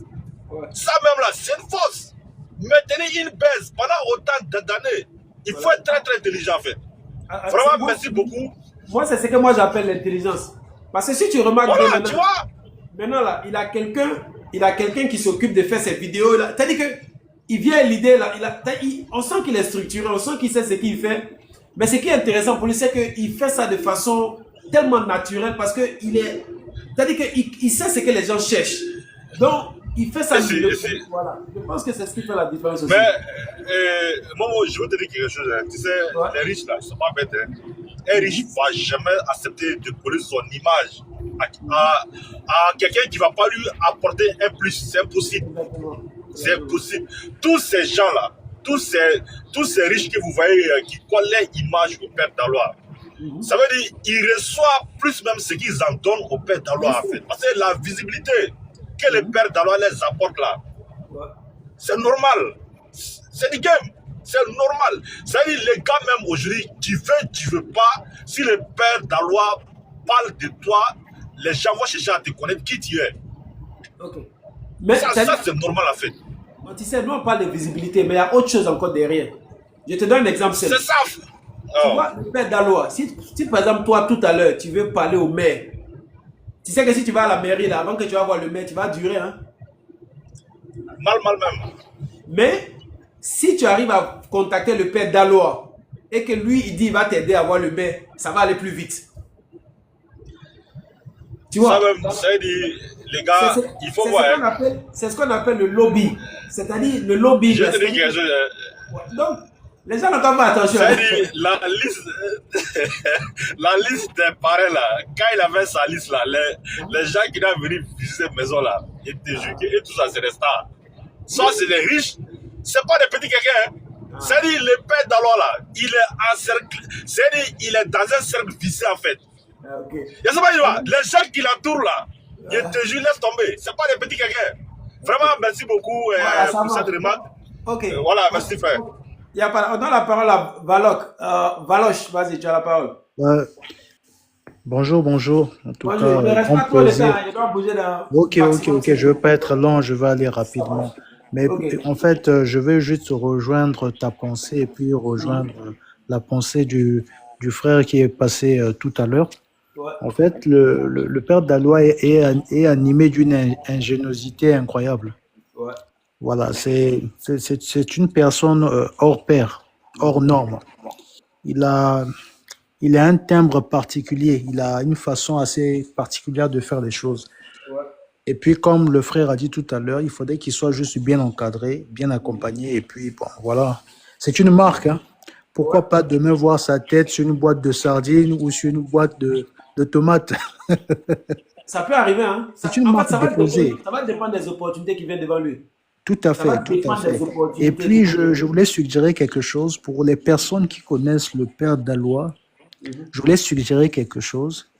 Ça même là, c'est une force. Maintenir une buzz pendant autant d'années, il faut être très très intelligent en fait. Vraiment, merci beaucoup. Moi, c'est ce que moi j'appelle l'intelligence. Parce que si tu remarques voilà, bien tu vois, maintenant là, il a quelqu'un qui s'occupe de faire ces vidéos là. C'est-à-dire que il vient l'idée là, on sent qu'il est structuré, on sent qu'il sait ce qu'il fait. Mais ce qui est intéressant pour lui, c'est qu'il fait ça de façon tellement naturelle parce que c'est-à-dire qu'il sait ce que les gens cherchent. Donc, il fait ça. Voilà. Je pense que c'est ce qui fait la différence aussi. Mais, Momo, je veux te dire quelque chose. Hein. Tu sais, les riches là, ils ne sont pas bêtes. Hein. Un riche ne va jamais accepter de coller son image à quelqu'un qui ne va pas lui apporter un plus. C'est impossible. C'est impossible. Tous ces gens-là, tous ces riches que vous voyez qui collent leur image au père Dalois, ça veut dire qu'ils reçoivent plus même ce qu'ils en donnent au père Dalois en fait. Parce que la visibilité que le père Dalois les apporte là, c'est normal. C'est du game. C'est normal. C'est-à-dire les gars même aujourd'hui, tu veux pas, si le père Dalois parle de toi, les gens vont chercher à te connaître qui tu es. Okay. Mais ça c'est normal en fait. Tu sais, nous on parle de visibilité, mais il y a autre chose encore derrière. Je te donne un exemple. C'est ça. Tu vois, le père Dalois, si par exemple toi tout à l'heure, tu veux parler au maire, tu sais que si tu vas à la mairie là, avant que tu vas voir le maire, tu vas durer. Hein? Mal même. Mais si tu arrives à contacter le père Dalois et que lui il dit il va t'aider à voir le maire, ça va aller plus vite. Tu vois? Ça même, c'est dit, les gars, il faut voir. C'est ce qu'on appelle le lobby. C'est-à-dire le lobby. Je te dis quelque chose. Donc, les gens n'ont pas fait attention. C'est-à-dire, la liste des parrains là, quand il avait sa liste là, les gens qui doivent venir visiter cette maison là, et tout ça, c'est des stars. Ça, c'est des riches, c'est pas des petits quelqu'un. Hein. C'est-à-dire, le père Dalois là, il est encerclé, c'est-à-dire, il est dans un cercle vicieux en fait. Okay. Il y a les gens qui l'entourent là, je te jure, laisse tomber. C'est pas des petits quelqu'un. Vraiment, merci beaucoup pour cette remarque. Okay. Voilà, merci frère. On donne la parole à Valoche, vas-y, tu as la parole. Bonjour. En tout bonjour. cas, ne reste pas trop de temps, je dois bouger dans... Ok, je ne veux pas être long, je vais aller rapidement. Mais en fait, je veux juste rejoindre ta pensée et puis rejoindre la pensée du frère qui est passé tout à l'heure. Ouais. En fait, le père Dalois est animé d'une ingéniosité incroyable. Ouais. Voilà, c'est une personne hors pair, hors norme. Il a un timbre particulier, il a une façon assez particulière de faire les choses. Ouais. Et puis, comme le frère a dit tout à l'heure, il faudrait qu'il soit juste bien encadré, bien accompagné. Et puis, bon, voilà. C'est une marque. Hein. Pourquoi pas demain voir sa tête sur une boîte de sardines ou sur une boîte de tomates. Ça peut arriver. Hein. C'est une marque déposée. Ça va dépendre des opportunités qui viennent devant lui. Tout à fait. Et puis, je voulais suggérer quelque chose pour les personnes qui connaissent le père Dalois. Je voulais suggérer quelque chose.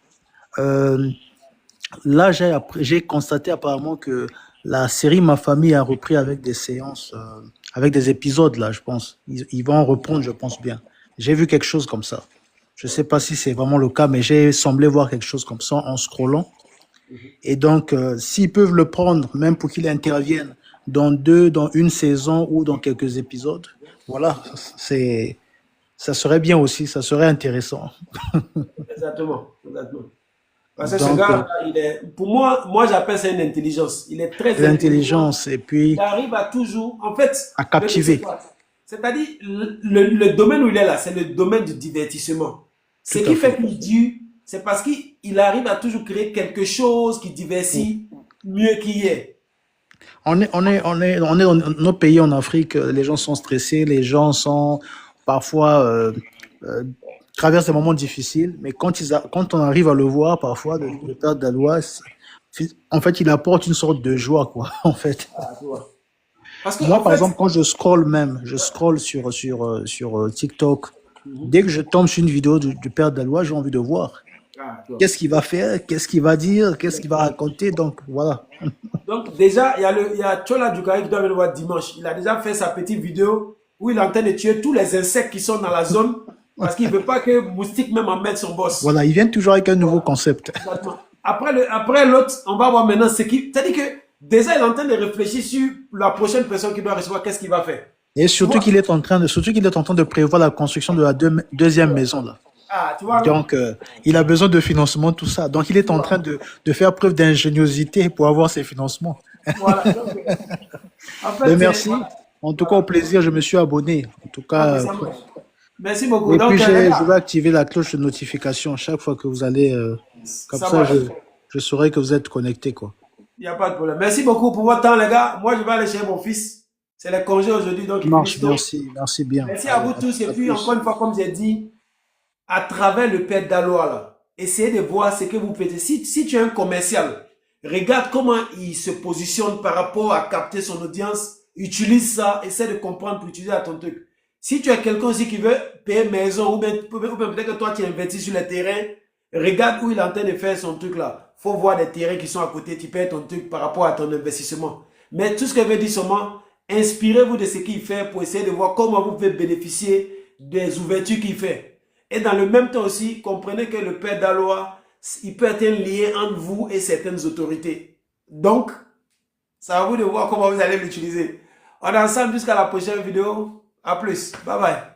Là, j'ai constaté apparemment que la série Ma Famille a repris avec des séances, avec des épisodes, là, je pense. Ils vont en reprendre, je pense bien. J'ai vu quelque chose comme ça. Je ne sais pas si c'est vraiment le cas, mais j'ai semblé voir quelque chose comme ça en scrollant. Et donc, s'ils peuvent le prendre, même pour qu'il intervienne dans une saison ou dans quelques épisodes, voilà, ça serait bien aussi, ça serait intéressant. Exactement, exactement. Parce que ce Donc, gars, pour moi j'appelle ça une intelligence. Il est très intelligent. l'intelligence et puis Il arrive à toujours, en fait, à le truc c'est captiver, quoi? C'est-à-dire, le domaine où il est là, c'est le domaine du divertissement. Ce tout à qui fait fait. qu'il dure, c'est parce qu'il arrive à toujours créer quelque chose qui divertit mieux qu'il y est. On est dans nos pays en Afrique, les gens sont stressés, les gens sont parfois euh, traversent des moments difficiles, mais quand on arrive à le voir, parfois, le père Dalois, en fait, il apporte une sorte de joie, quoi, en fait. Ah, tu vois. Parce que, Moi, en par fait, exemple, quand je scrolle sur TikTok, dès que je tombe sur une vidéo du père Dalois, j'ai envie de voir. ah, tu vois. Qu'est-ce qu'il va faire, qu'est-ce qu'il va dire, qu'est-ce qu'il va raconter, donc voilà. Donc, déjà, il y a Chola Dukari qui doit venir voir dimanche. Il a déjà fait sa petite vidéo où il est en train de tuer tous les insectes qui sont dans la zone parce qu'il ne veut pas que Moustique même en mette son boss. Voilà, ils viennent toujours avec un nouveau concept. Exactement. Après l'autre, on va voir maintenant ce qui. C'est-à-dire que déjà, il est en train de réfléchir sur la prochaine personne qui doit recevoir, qu'est-ce qu'il va faire. Et Tu surtout vois? qu'il est en train de prévoir la construction de la deuxième maison là. Ah, tu vois, non? Donc, il a besoin de financement, tout ça. Donc, il est en train de faire preuve d'ingéniosité pour avoir ses financements. Voilà. Donc, en Mais fait, merci. voilà. En tout cas, au plaisir, je me suis abonné. En tout Ok, cas, ça marche. Merci beaucoup. et Donc, puis les je vais gars, activer la cloche de notification chaque fois que vous allez. Comme ça ça, marche. je saurai que vous êtes connecté, quoi. Il n'y a pas de problème. Merci beaucoup pour votre temps, les gars. Moi, je vais aller chez mon fils. C'est le congé aujourd'hui, donc Ça il marche, finit tôt. merci bien. Merci à vous Allez, tous. Et à puis, plus. encore une fois, comme j'ai dit, à travers le père Daloa, là, essayez de voir ce que vous faites. Si tu es un commercial, regarde comment il se positionne par rapport à capter son audience. Utilise ça, essaie de comprendre pour utiliser à ton truc. Si tu es quelqu'un aussi qui veut payer maison ou bien peut-être que toi tu investis sur les terrains, regarde où il est en train de faire son truc là. Faut voir des terrains qui sont à côté, tu payes ton truc par rapport à ton investissement. Mais tout ce que je veux dire seulement, inspirez-vous de ce qu'il fait pour essayer de voir comment vous pouvez bénéficier des ouvertures qu'il fait. Et dans le même temps aussi, comprenez que le père Daloa, il peut être un lien entre vous et certaines autorités. Donc, c'est à vous de voir comment vous allez l'utiliser. On est ensemble jusqu'à la prochaine vidéo. À plus. Bye bye.